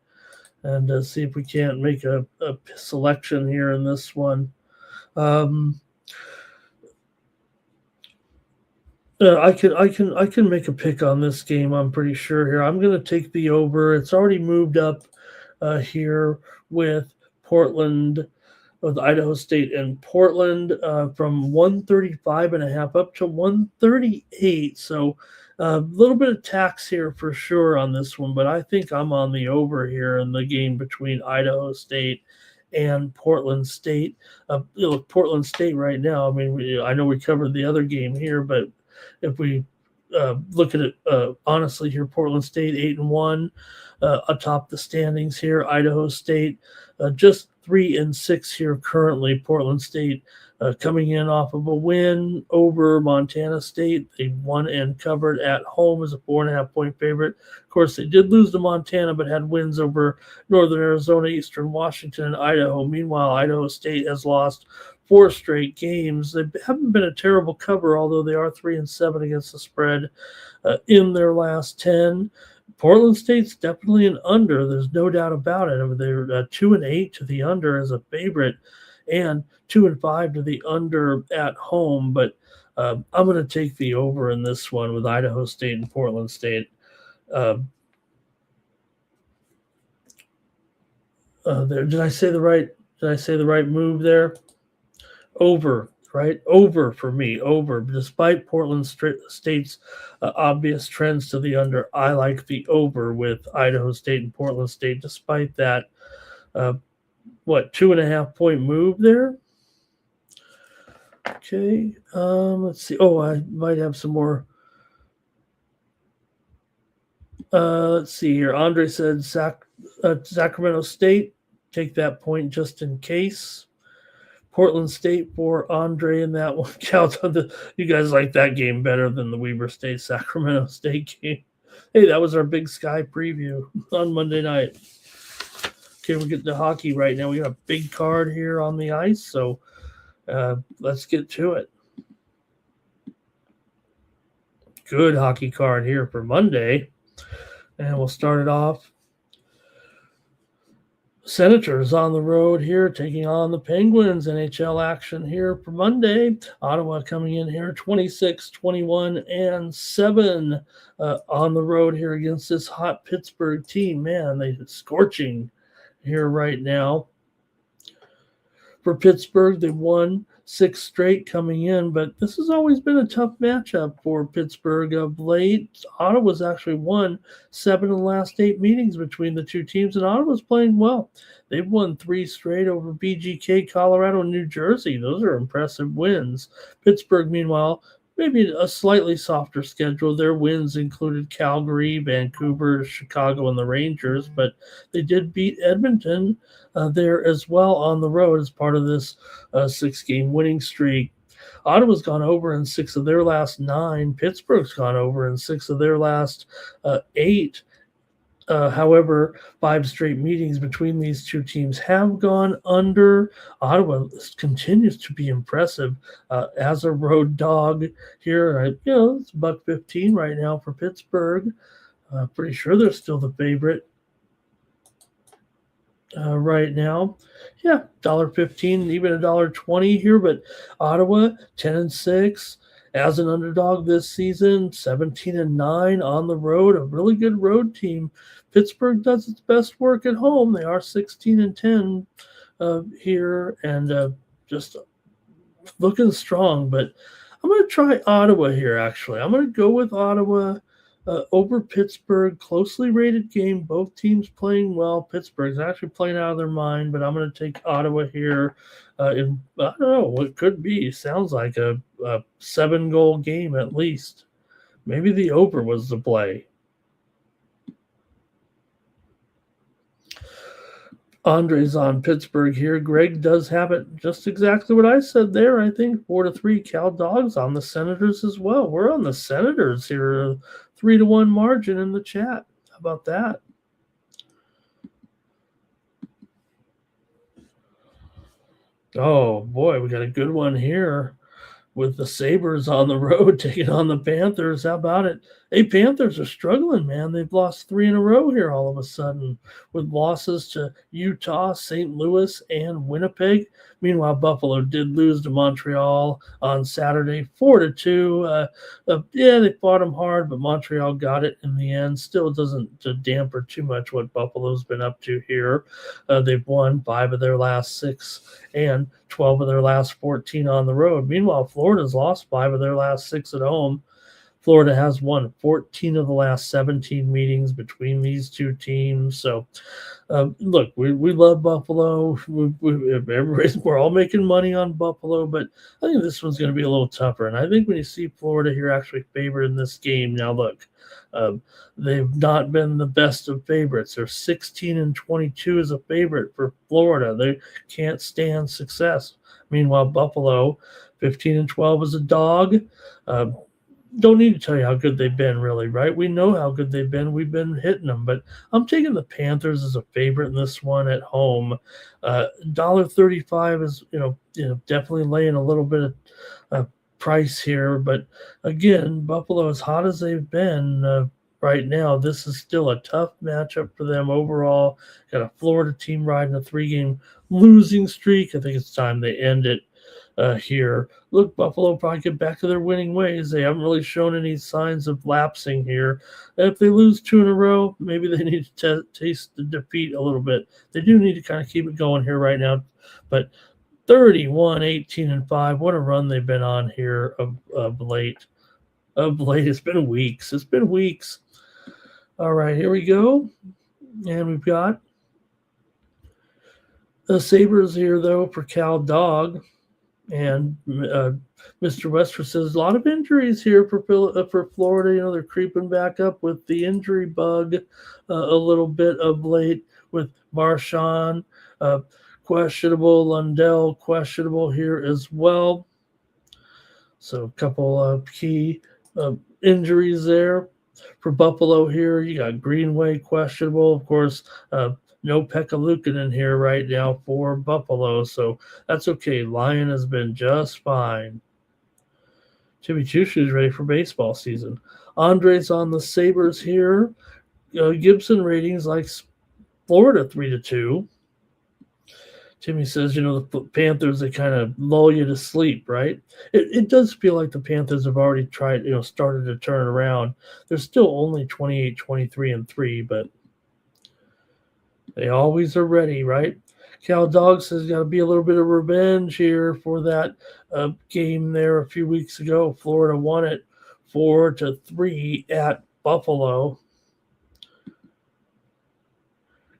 And see if we can't make a selection here in this one. I can make a pick on this game. I'm pretty sure here. I'm going to take the over. It's already moved up here with Portland, with Idaho State and Portland from 135 and a half up to 138. So a little bit of tax here for sure on this one, but I think I'm on the over here in the game between Idaho State and Portland State. Look, Portland State right now. I mean, I know we covered the other game here, but if we look at it honestly here, Portland State 8-1 atop the standings here. Idaho State just 3-6 here currently. Portland State coming in off of a win over Montana State. They won and covered at home as a 4.5-point favorite. Of course, they did lose to Montana, but had wins over Northern Arizona, Eastern Washington, and Idaho. Meanwhile, Idaho State has lost 4 straight games. They haven't been a terrible cover, although they are 3-7 against the spread in their last 10. Portland State's definitely an under. There's no doubt about it. I mean, they're 2-8 to the under as a favorite, and 2-5 to the under at home. But I'm going to take the over in this one with Idaho State and Portland State. There, did I say the right? Did I say the right move there? Over, right? Over for me. Over. Despite Portland State's obvious trends to the under, I like the over with Idaho State and Portland State. Despite that, 2.5-point move there? Okay. Let's see. Oh, I might have some more. Let's see here. Andre said Sacramento State. Take that point just in case. Portland State for Andre in that one. Counts on you guys like that game better than the Weber State Sacramento State game. Hey, that was our Big Sky preview on Monday night. Okay, we're getting to hockey right now. We got a big card here on the ice, so let's get to it. Good hockey card here for Monday. And we'll start it off. Senators on the road here, taking on the Penguins. NHL action here for Monday. Ottawa coming in here 26-21-7 on the road here against this hot Pittsburgh team. Man, they're scorching here right now. For Pittsburgh, they won 6 straight coming in, but this has always been a tough matchup for Pittsburgh of late. Ottawa's actually won 7 of the last 8 meetings between the two teams, and Ottawa's playing well. They've won 3 straight over BGK, Colorado, and New Jersey. Those are impressive wins. Pittsburgh, meanwhile, maybe a slightly softer schedule. Their wins included Calgary, Vancouver, Chicago, and the Rangers, but they did beat Edmonton there as well on the road as part of this 6-game winning streak. Ottawa's gone over in 6 of their last 9. Pittsburgh's gone over in 6 of their last 8. However, 5 straight meetings between these two teams have gone under. Ottawa continues to be impressive as a road dog here. It's $1.15 right now for Pittsburgh. Pretty sure they're still the favorite right now. Yeah, $1.15, even $1.20 here. But Ottawa 10-6. As an underdog this season, 17-9 on the road, a really good road team. Pittsburgh does its best work at home. They are 16-10 here and just looking strong. But I'm going to try Ottawa here, actually. I'm going to go with Ottawa over Pittsburgh. Closely rated game. Both teams playing well. Pittsburgh's actually playing out of their mind, but I'm going to take Ottawa here. I don't know what could be. Sounds like a 7-goal game at least. Maybe the over was the play. Andre's on Pittsburgh here. Greg does have it just exactly what I said there. I think 4-3 Cal Dogs on the Senators as well. We're on the Senators here, 3-1 margin in the chat. How about that? Oh boy, we got a good one here. with the Sabres on the road taking on the Panthers. How about it? Hey, Panthers are struggling, man. They've lost 3 in a row here all of a sudden with losses to Utah, St. Louis, and Winnipeg. Meanwhile, Buffalo did lose to Montreal on Saturday, 4-2. Yeah, they fought them hard, but Montreal got it in the end. Still doesn't damper too much what Buffalo's been up to here. They've won 5 of their last 6 and 12 of their last 14 on the road. Meanwhile, Florida's lost 5 of their last 6 at home. Florida has won 14 of the last 17 meetings between these two teams. So, look, we love Buffalo. We're all making money on Buffalo, but I think this one's going to be a little tougher. And I think when you see Florida here actually favored in this game, now look, they've not been the best of favorites. They're 16-22 as a favorite for Florida. They can't stand success. Meanwhile, Buffalo, 15-12 as a dog. Don't need to tell you how good they've been, really, right? We know how good they've been. We've been hitting them, but I'm taking the Panthers as a favorite in this one at home. $1.35 is, definitely laying a little bit of price here, but again, Buffalo, as hot as they've been right now, this is still a tough matchup for them overall. Got a Florida team riding a 3-game losing streak. I think it's time they end it. Here. Look, Buffalo probably get back to their winning ways. They haven't really shown any signs of lapsing here. If they lose 2 in a row, maybe they need to taste the defeat a little bit. They do need to kind of keep it going here right now. But 31-18-5, what a run they've been on here of late. Of late, it's been weeks. All right, here we go. And we've got the Sabres here, though, for Cal Dog. And Mr. Westford says a lot of injuries here for Florida. They're creeping back up with the injury bug a little bit of late with Marchand questionable, Lundell questionable here as well. So a couple of key injuries there for Buffalo here. You got Greenway questionable, of course. No Pekka Luukkonen here right now for Buffalo, so that's okay. Lyon has been just fine. Jimmy Choo-Choo's ready for baseball season. Andre's on the Sabres here. Gibson ratings like Florida 3-2. Timmy says, the Panthers, they kind of lull you to sleep, right? It does feel like the Panthers have already started to turn around. They're still only 28, 23, and 3, but they always are ready, right? Cal Dog says got to be a little bit of revenge here for that game there a few weeks ago. Florida won it 4-3 at Buffalo.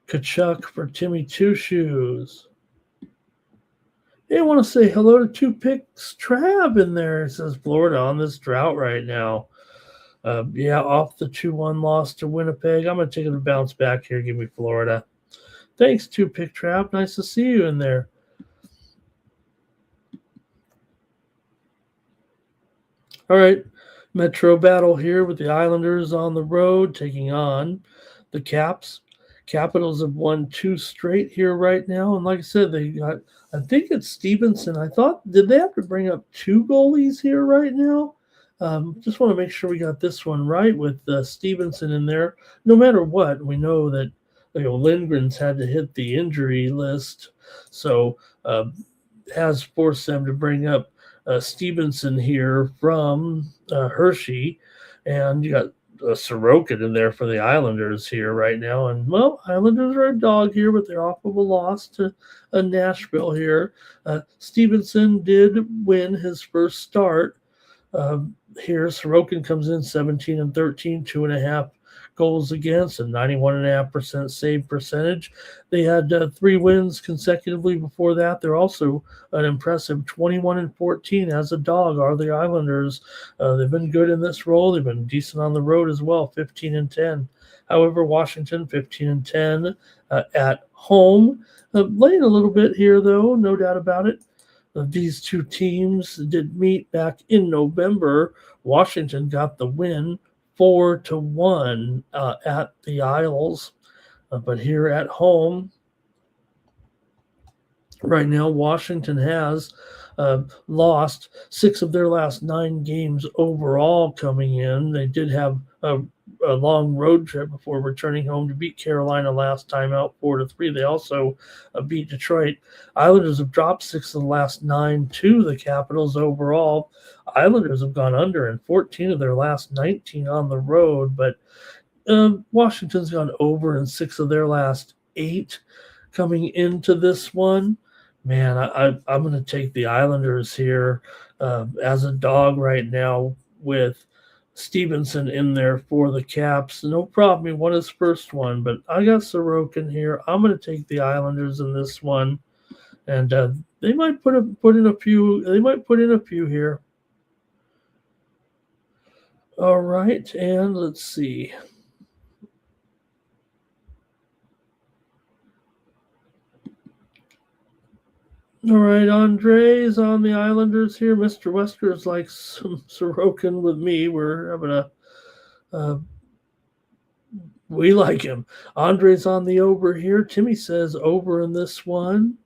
Kachuk for Timmy Two Shoes. Hey, I want to say hello to Two Picks Trav in there. It says Florida on this drought right now. Off the 2-1 loss to Winnipeg. I'm going to take it to bounce back here. Give me Florida. Thanks, Two Pick Trap. Nice to see you in there. All right, Metro battle here with the Islanders on the road taking on the Caps. Capitals have won 2 straight here right now. And like I said, they got, I think it's Stevenson. Did they have to bring up 2 goalies here right now? Just want to make sure we got this one right with Stevenson in there. No matter what, we know that Lindgren's had to hit the injury list, so has forced them to bring up Stevenson here from Hershey, and you got Sorokin in there for the Islanders here right now. And, well, Islanders are a dog here, but they're off of a loss to Nashville here. Stevenson did win his first start here. Sorokin comes in 17-13, 2.5 goals against, and 91.5% save percentage. They had 3 wins consecutively before that. They're also an impressive 21-14 as a dog are the Islanders. They've been good in this role. They've been decent on the road as well, 15-10. However, Washington 15-10 at home. Laying a little bit here, though, no doubt about it. These two teams did meet back in November. Washington got the win 4-1 at the Isles. But here at home, right now, Washington has lost 6 of their last 9 games overall coming in. They did have a long road trip before returning home to beat Carolina last time out 4-3. They also beat Detroit. Islanders have dropped 6 of the last 9 to the Capitals overall. Islanders have gone under in 14 of their last 19 on the road, but Washington's gone over in 6 of their last 8 coming into this one. Man, I'm going to take the Islanders here as a dog right now with Stevenson in there for the Caps. No problem. He won his first one, but I got Sorokin here. I'm going to take the Islanders in this one, and they might put in a few. They might put in a few here. All right, and let's see. All right, Andre's on the Islanders here. Mr. Wester's like some Sorokin with me. We're having we like him. Andre's on the over here. Timmy says over in this one.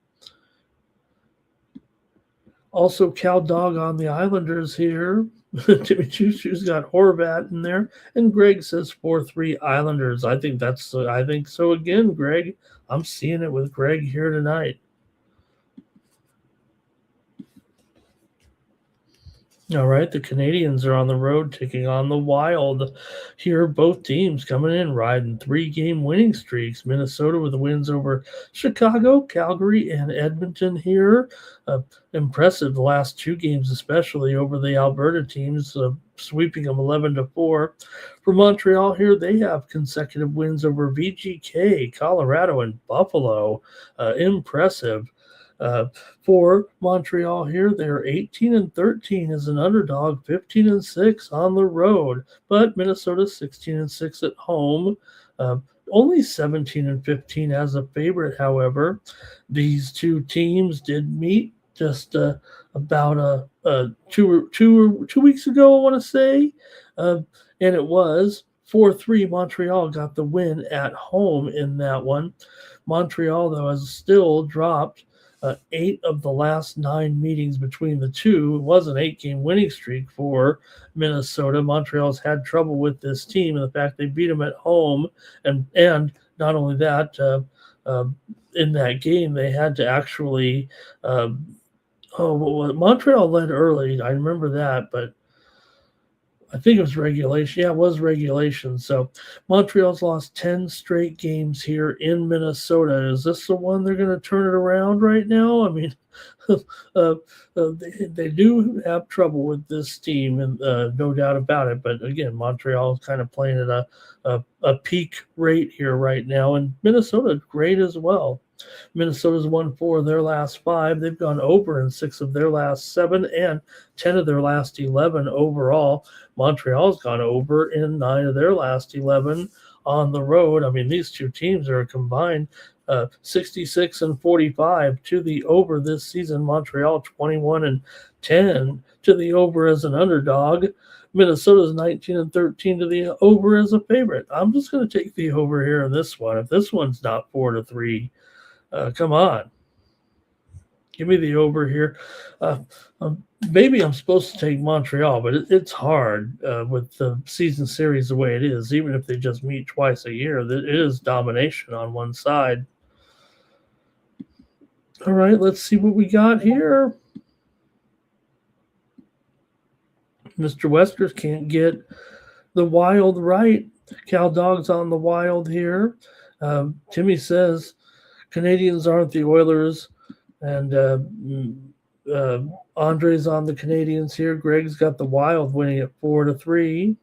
Also, Cal Dog on the Islanders here. Timmy Choo-Choo's got Horvat in there. And Greg says 4-3 Islanders. I think so again, Greg. I'm seeing it with Greg here tonight. All right, the Canadians are on the road taking on the Wild. Here, both teams coming in riding 3-game winning streaks. Minnesota with the wins over Chicago, Calgary, and Edmonton here. Impressive the last 2 games, especially over the Alberta teams, sweeping them 11-4. For Montreal here, they have consecutive wins over VGK, Colorado, and Buffalo. Impressive. For Montreal here, they're 18-13 as an underdog, 15-6 on the road, but Minnesota 16-6 at home. Only 17-15 as a favorite, however. These two teams did meet just about 2 weeks ago, I want to say, and it was 4-3. Montreal got the win at home in that one. Montreal, though, has still dropped 8 of the last 9 meetings between the two. It was an 8-game winning streak for Minnesota. Montreal's had trouble with this team, and the fact they beat them at home, and not only that, in that game they had to actually Montreal led early. I remember that, but I think it was regulation. Yeah, it was regulation. So Montreal's lost 10 straight games here in Minnesota. Is this the one they're going to turn it around right now? I mean, they do have trouble with this team, and no doubt about it. But again, Montreal is kind of playing at a peak rate here right now, and Minnesota great as well. Minnesota's won 4 of their last 5. They've gone over in 6 of their last 7 and 10 of their last 11 overall. Montreal's gone over in 9 of their last 11 on the road. I mean, these two teams are combined 66-45 to the over this season. Montreal 21-10 to the over as an underdog. Minnesota's 19-13 to the over as a favorite. I'm just going to take the over here in this one. If this one's not 4-3, come on. Give me the over here. Maybe I'm supposed to take Montreal, but it's hard with the season series the way it is. Even if they just meet twice a year, it is domination on one side. All right, let's see what we got here. Mr. Westers can't get the Wild right. Cal Dog's on the Wild here. Timmy says Canadians aren't the Oilers, and Andre's on the Canadians here. Greg's got the Wild winning at 4-3.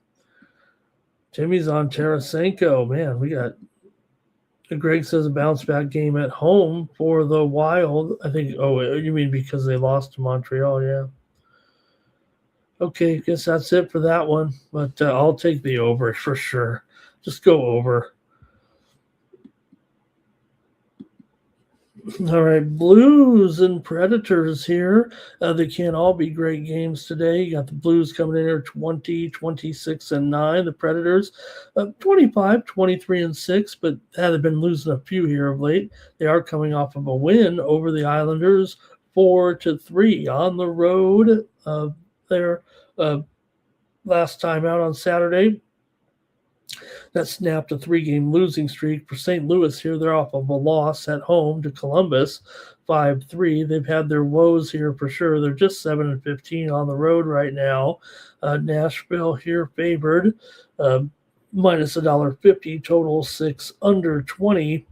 Timmy's on Tarasenko. Man, we got Greg says a bounce back game at home for the Wild. I think, you mean because they lost to Montreal, yeah. Okay, guess that's it for that one. But I'll take the over for sure. Just go over. All right, Blues and Predators here. They can't all be great games today. You got the Blues coming in here 20, 26-9. The Predators 25, 23-6, but they've been losing a few here of late. They are coming off of a win over the Islanders 4-3 on the road. There, last time out on Saturday. That snapped a 3-game losing streak for St. Louis here. They're off of a loss at home to Columbus, 5-3. They've had their woes here for sure. They're just 7-15 on the road right now. Nashville here favored, minus $1.50, total 6 under 20.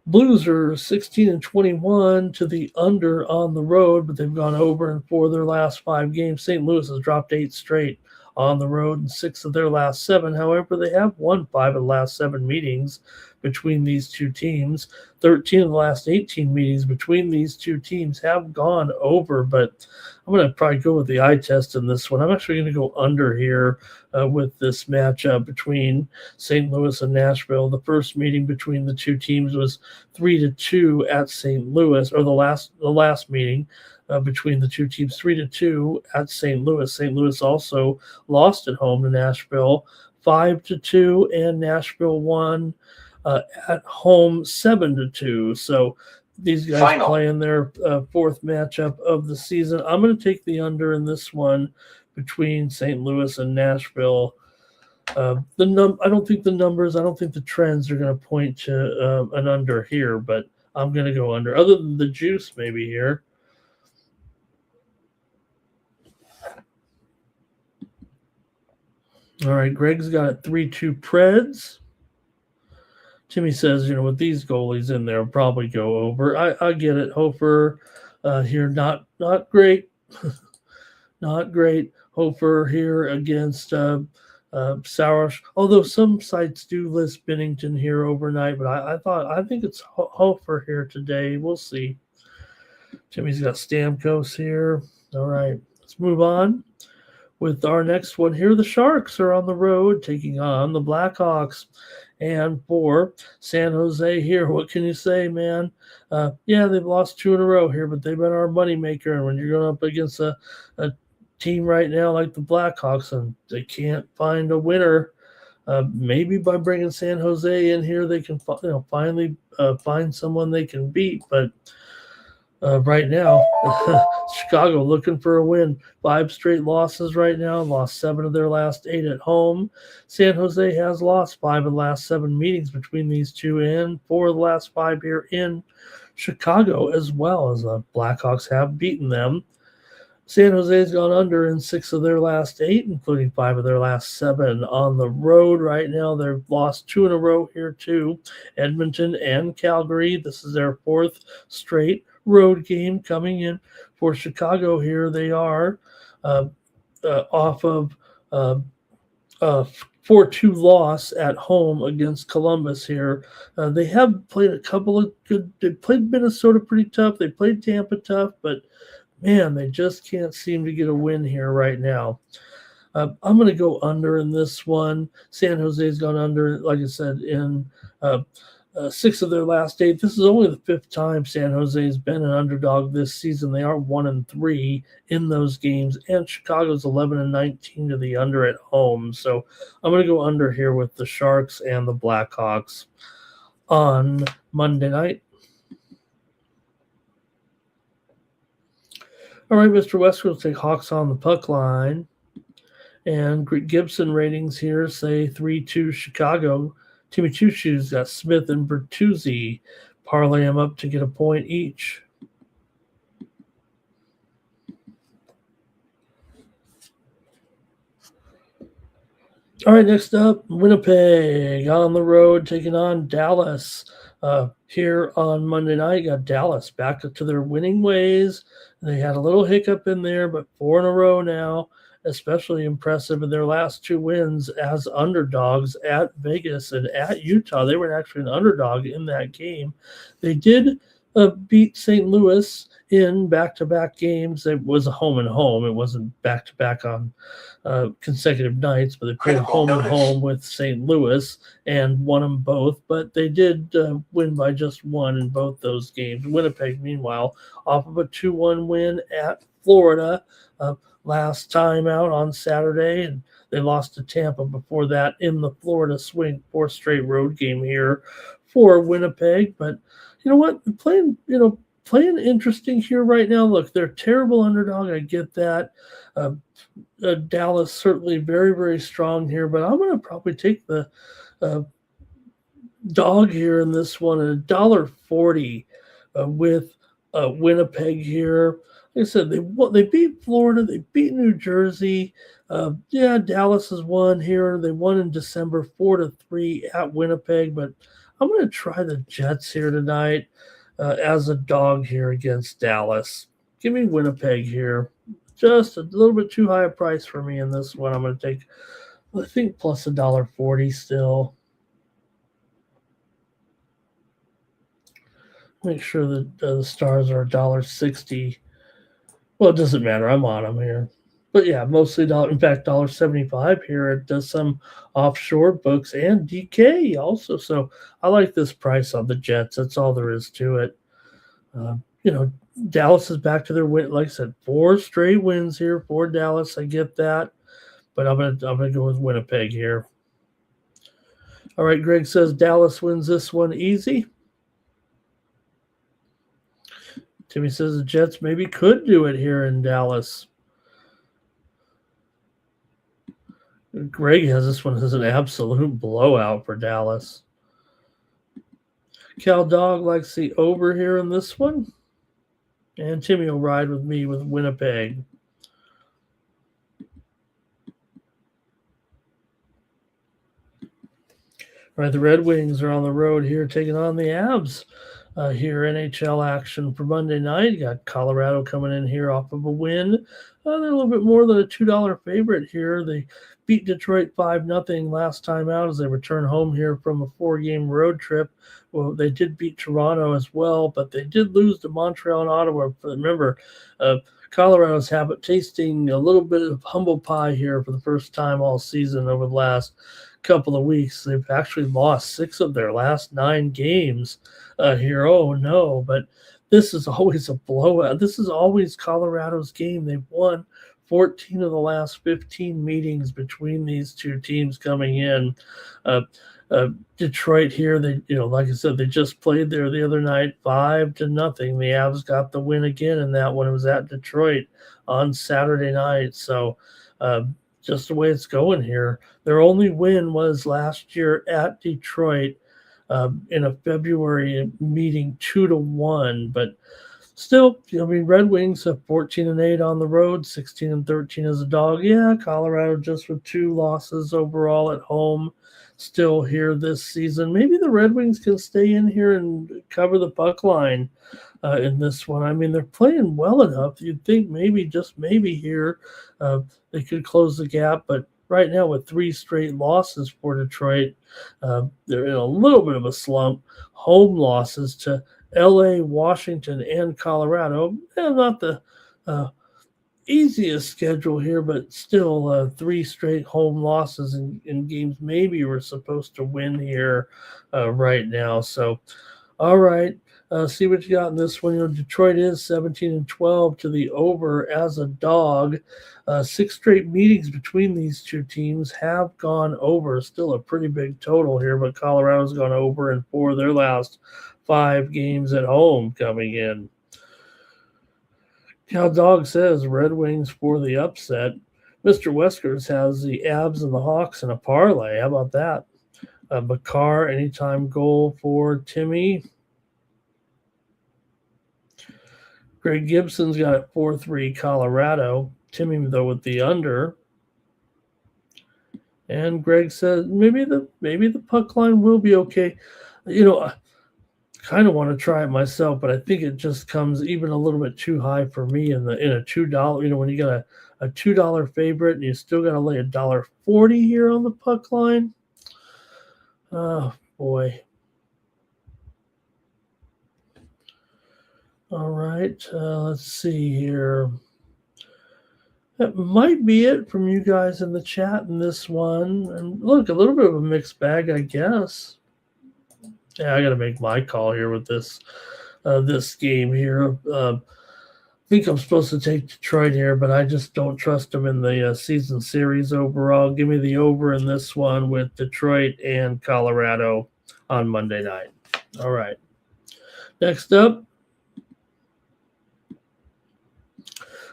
Blues are 16-21 to the under on the road, but they've gone over in 4 of their last 5 games. St. Louis has dropped 8 straight on the road in 6 of their last 7. However, they have won 5 of the last 7 meetings between these two teams. 13 of the last 18 meetings between these two teams have gone over, but I'm going to probably go with the eye test in this one. I'm actually going to go under here with this matchup between St. Louis and Nashville. The first meeting between the two teams was 3-2 at St. Louis, or the last meeting between the two teams, 3-2 at St. Louis. St. Louis also lost at home to Nashville, 5-2, and Nashville won at home 7-2. So these guys playing their fourth matchup of the season. I'm going to take the under in this one between St. Louis and Nashville. I don't think the trends are going to point to an under here, but I'm going to go under. Other than the juice, maybe here. All right, Greg's got it 3-2 Preds. Timmy says, with these goalies in there, probably go over. I get it. Hofer here, not great. Not great. Hofer here against Sauer. Although some sites do list Bennington here overnight, but I think it's Hofer here today. We'll see. Timmy's got Stamkos here. All right, let's move on with our next one here. The Sharks are on the road taking on the Blackhawks. And for San Jose here, what can you say, man? Yeah, they've lost 2 in a row here, but they've been our moneymaker. And when you're going up against a team right now like the Blackhawks and they can't find a winner, maybe by bringing San Jose in here, they can finally find someone they can beat. But right now, Chicago looking for a win. 5 straight losses right now. Lost 7 of their last 8 at home. San Jose has lost 5 of the last 7 meetings between these two, and 4 of the last 5 here in Chicago, as well as the Blackhawks have beaten them. San Jose's gone under in 6 of their last 8, including 5 of their last 7 on the road right now. They've lost 2 in a row here too. Edmonton and Calgary. This is their 4th straight road game coming in for Chicago here. They are off of 4-2 loss at home against Columbus here. They have played a couple of good. They played Minnesota pretty tough. They played Tampa tough, but man, they just can't seem to get a win here right now. I'm going to go under in this one. San Jose's gone under, like I said, in 6 of their last 8. This is only the 5th time San Jose's been an underdog this season. They are 1-3 in those games, and Chicago's 11-19 to the under at home. So I'm going to go under here with the Sharks and the Blackhawks on Monday night. All right, Mr. Westwood will take Hawks on the puck line. And Gibson ratings here say 3-2 Chicago. Timmy Choo Choo's got Smith and Bertuzzi. Parlay them up to get a point each. All right, next up, Winnipeg on the road taking on Dallas. Here on Monday night, got Dallas back to their winning ways. They had a little hiccup in there, but 4 in a row now. Especially impressive in their last 2 wins as underdogs at Vegas and at Utah. They were actually an underdog in that game. They did beat St. Louis in back-to-back games. It was a home and home. It wasn't back-to-back on consecutive nights, but they played home and home with St. Louis and won them both. But they did win by just 1 in both those games. Winnipeg, meanwhile, off of a 2-1 win at Florida last time out on Saturday, and they lost to Tampa before that in the Florida swing. 4th straight road game here for Winnipeg. But you know what? Playing, playing interesting here right now. Look, they're a terrible underdog. I get that. Uh, Dallas certainly very, very strong here, but I'm going to probably take the uh, dog here in this one at $1.40 with Winnipeg here. Like I said, they beat Florida, they beat New Jersey. Yeah, Dallas has won here. They won in December 4-3 at Winnipeg, but I'm going to try the Jets here tonight as a dog here against Dallas. Give me Winnipeg here. Just a little bit too high a price for me in this one. I'm going to take, I think, plus $1.40 still. Make sure that the stars are $1.60. Well, it doesn't matter. I'm on them here. But yeah, mostly dollar. In fact, $1.75 here. It does some offshore books and DK also. So I like this price on the Jets. That's all there is to it. Dallas is back to their win. Like I said, 4 straight wins here for Dallas. I get that, but I'm gonna go with Winnipeg here. All right, Greg says Dallas wins this one easy. Timmy says the Jets maybe could do it here in Dallas. Greg has this one as an absolute blowout for Dallas. Cal Dog likes the over here in this one. And Timmy will ride with me with Winnipeg. All right, the Red Wings are on the road here taking on the Avs. Here, NHL action for Monday night. You got Colorado coming in here off of a win. They're a little bit more than a $2 favorite here. They beat Detroit 5-0 last time out as they return home here from a 4-game road trip. Well, they did beat Toronto as well, but they did lose to Montreal and Ottawa. Remember, Colorado's tasting a little bit of humble pie here for the first time all season over the last couple of weeks. They've actually lost 6 of their last 9 games here. Oh no, but this is always a blowout. This is always Colorado's game. They've won 14 of the last 15 meetings between these two teams coming in. Detroit here, like I said, they just played there the other night, 5-0. The Avs got the win again, and that one was at Detroit on Saturday night. So just the way it's going here. Their only win was last year at Detroit in a February meeting 2-1, but still, Red Wings have 14-8 on the road, 16-13 as a dog. Yeah, Colorado just with 2 losses overall at home, still here this season. Maybe the Red Wings can stay in here and cover the puck line in this one. They're playing well enough. You'd think maybe, just maybe here, they could close the gap, but right now with 3 straight losses for Detroit, they're in a little bit of a slump. Home losses to LA, Washington, and Colorado. Not the easiest schedule here, but still 3 straight home losses in games maybe we're supposed to win here right now. So, all right. See what you got in this one. Detroit is 17-12 to the over as a dog. 6 straight meetings between these two teams have gone over. Still a pretty big total here, but Colorado's gone over in 4 of their last 5 games at home coming in. Cal Dog says Red Wings for the upset. Mr. Weskers has the Avs and the Hawks in a parlay. How about that? Bakar, anytime goal for Timmy. Greg Gibson's got it 4-3 Colorado. Timmy, though, with the under. And Greg says maybe the puck line will be okay. I kind of want to try it myself, but I think it just comes even a little bit too high for me in a $2. When you got a $2 favorite and you still got to lay $1.40 here on the puck line. Oh boy. All right, let's see here. That might be it from you guys in the chat in this one. And look, a little bit of a mixed bag, I guess. Yeah, I got to make my call here with this game here. I think I'm supposed to take Detroit here, but I just don't trust them in the season series overall. Give me the over in this one with Detroit and Colorado on Monday night. All right. Next up,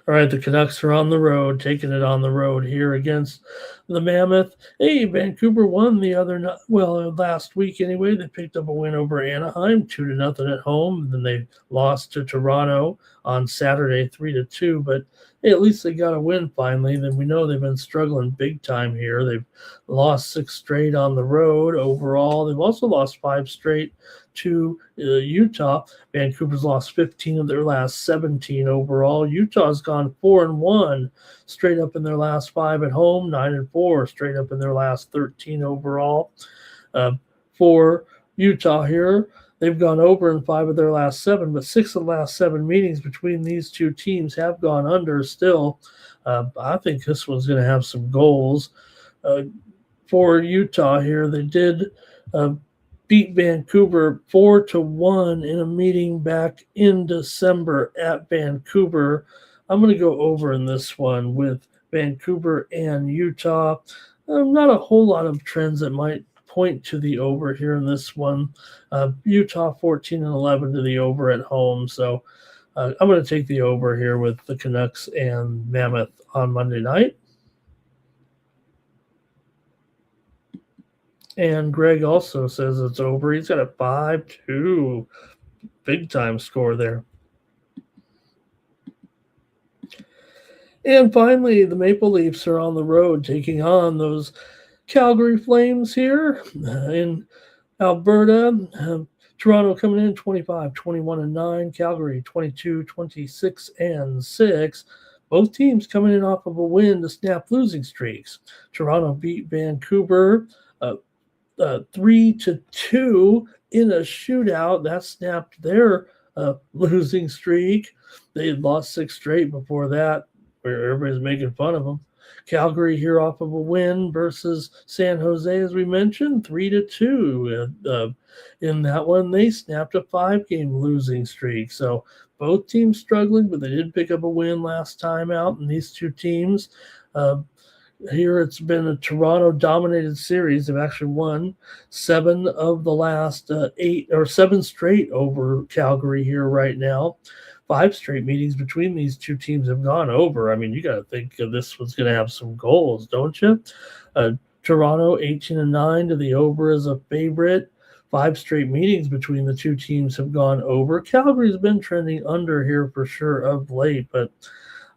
All right, the Canucks are on the road, taking it on the road here against the Mammoth. Hey, Vancouver won the other night. Well, last week anyway. They picked up a win over Anaheim, 2-0 at home. Then they lost to Toronto on Saturday, 3-2. But hey, at least they got a win finally. Then we know they've been struggling big time here. They've lost 6 straight on the road overall. They've also lost 5 straight to Utah. Vancouver's lost 15 of their last 17 overall. Utah's gone 4-1 straight up in their last 5 at home, 9-4 straight up in their last 13 overall. For Utah here, they've gone over in 5 of their last 7, but 6 of the last 7 meetings between these two teams have gone under still. I think this one's going to have some goals. For Utah here, they did beat Vancouver 4-1 in a meeting back in December at Vancouver. I'm going to go over in this one with Vancouver and Utah. Not a whole lot of trends that might point to the over here in this one. Utah 14-11 to the over at home. So I'm going to take the over here with the Canucks and Mammoth on Monday night. And Greg also says it's over. He's got a 5-2 big-time score there. And finally, the Maple Leafs are on the road taking on those Calgary Flames here in Alberta. Toronto coming in 25-21-9. Calgary 22-26-6. Both teams coming in off of a win to snap losing streaks. Toronto beat Vancouver 3-2 in a shootout. That snapped their losing streak. They had lost 6 straight before that, where everybody's making fun of them. Calgary here off of a win versus San Jose, as we mentioned, 3-2. In that one, they snapped a 5-game losing streak. So both teams struggling, but they did pick up a win last time out. And these two teams, here it's been a Toronto-dominated series. They've actually won 7 of the last 8 or 7 straight over Calgary here right now. 5 straight meetings between these two teams have gone over. I mean, you got to think this one's going to have some goals, don't you? Toronto 18-9 to the over as a favorite. 5 straight meetings between the two teams have gone over. Calgary's been trending under here for sure of late, but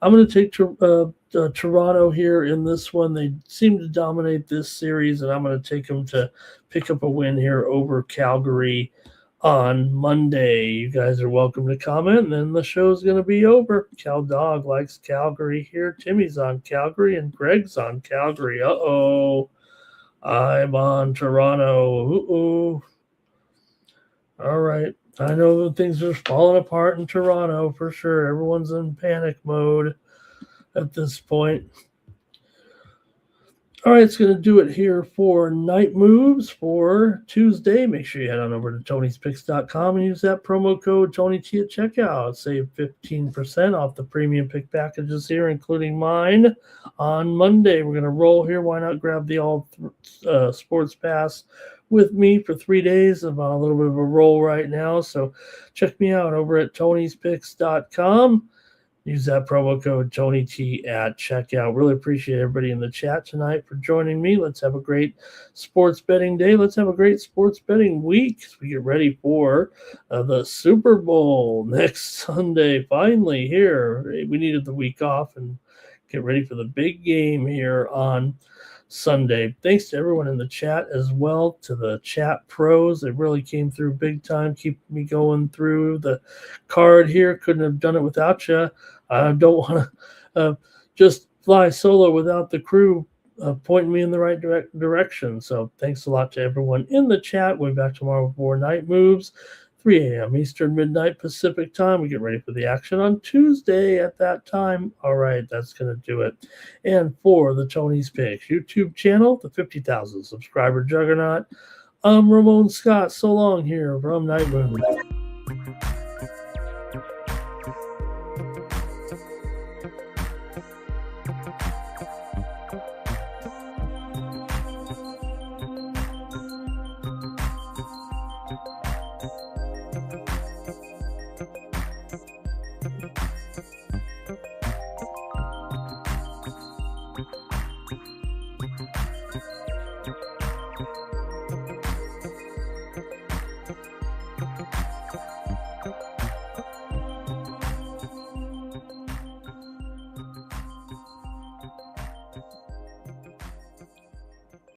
I'm going to take Toronto here in this one. They seem to dominate this series, and I'm going to take them to pick up a win here over Calgary on Monday. You guys are welcome to comment, and then the show's going to be over. Cal Dog likes Calgary here. Timmy's on Calgary, and Greg's on Calgary. Uh-oh. I'm on Toronto. Uh-oh. All right. I know things are falling apart in Toronto for sure. Everyone's in panic mode at this point. All right, it's going to do it here for Night Moves for Tuesday. Make sure you head on over to Tony'sPicks.com and use that promo code TonyT at checkout. Save 15% off the premium pick packages here, including mine. On Monday, we're going to roll here. Why not grab the All Sports Pass with me for 3 days? I'm on a little bit of a roll right now, so check me out over at Tony'sPicks.com. Use that promo code TonyT at checkout. Really appreciate everybody in the chat tonight for joining me. Let's have a great sports betting day. Let's have a great sports betting week as we get ready for the Super Bowl next Sunday. Finally here. We needed the week off and get ready for the big game here on Sunday. Thanks to everyone in the chat as well, to the chat pros. They really came through big time, keeping me going through the card here. Couldn't have done it without you. I don't want to just fly solo without the crew pointing me in the right direction. So thanks a lot to everyone in the chat. We'll be back tomorrow for Night Moves, 3 a.m. Eastern, midnight Pacific time. We get ready for the action on Tuesday at that time. All right, that's going to do it. And for the Tony's Picks YouTube channel, the 50,000 subscriber juggernaut, I'm Ramon Scott. So long here from Night Moves.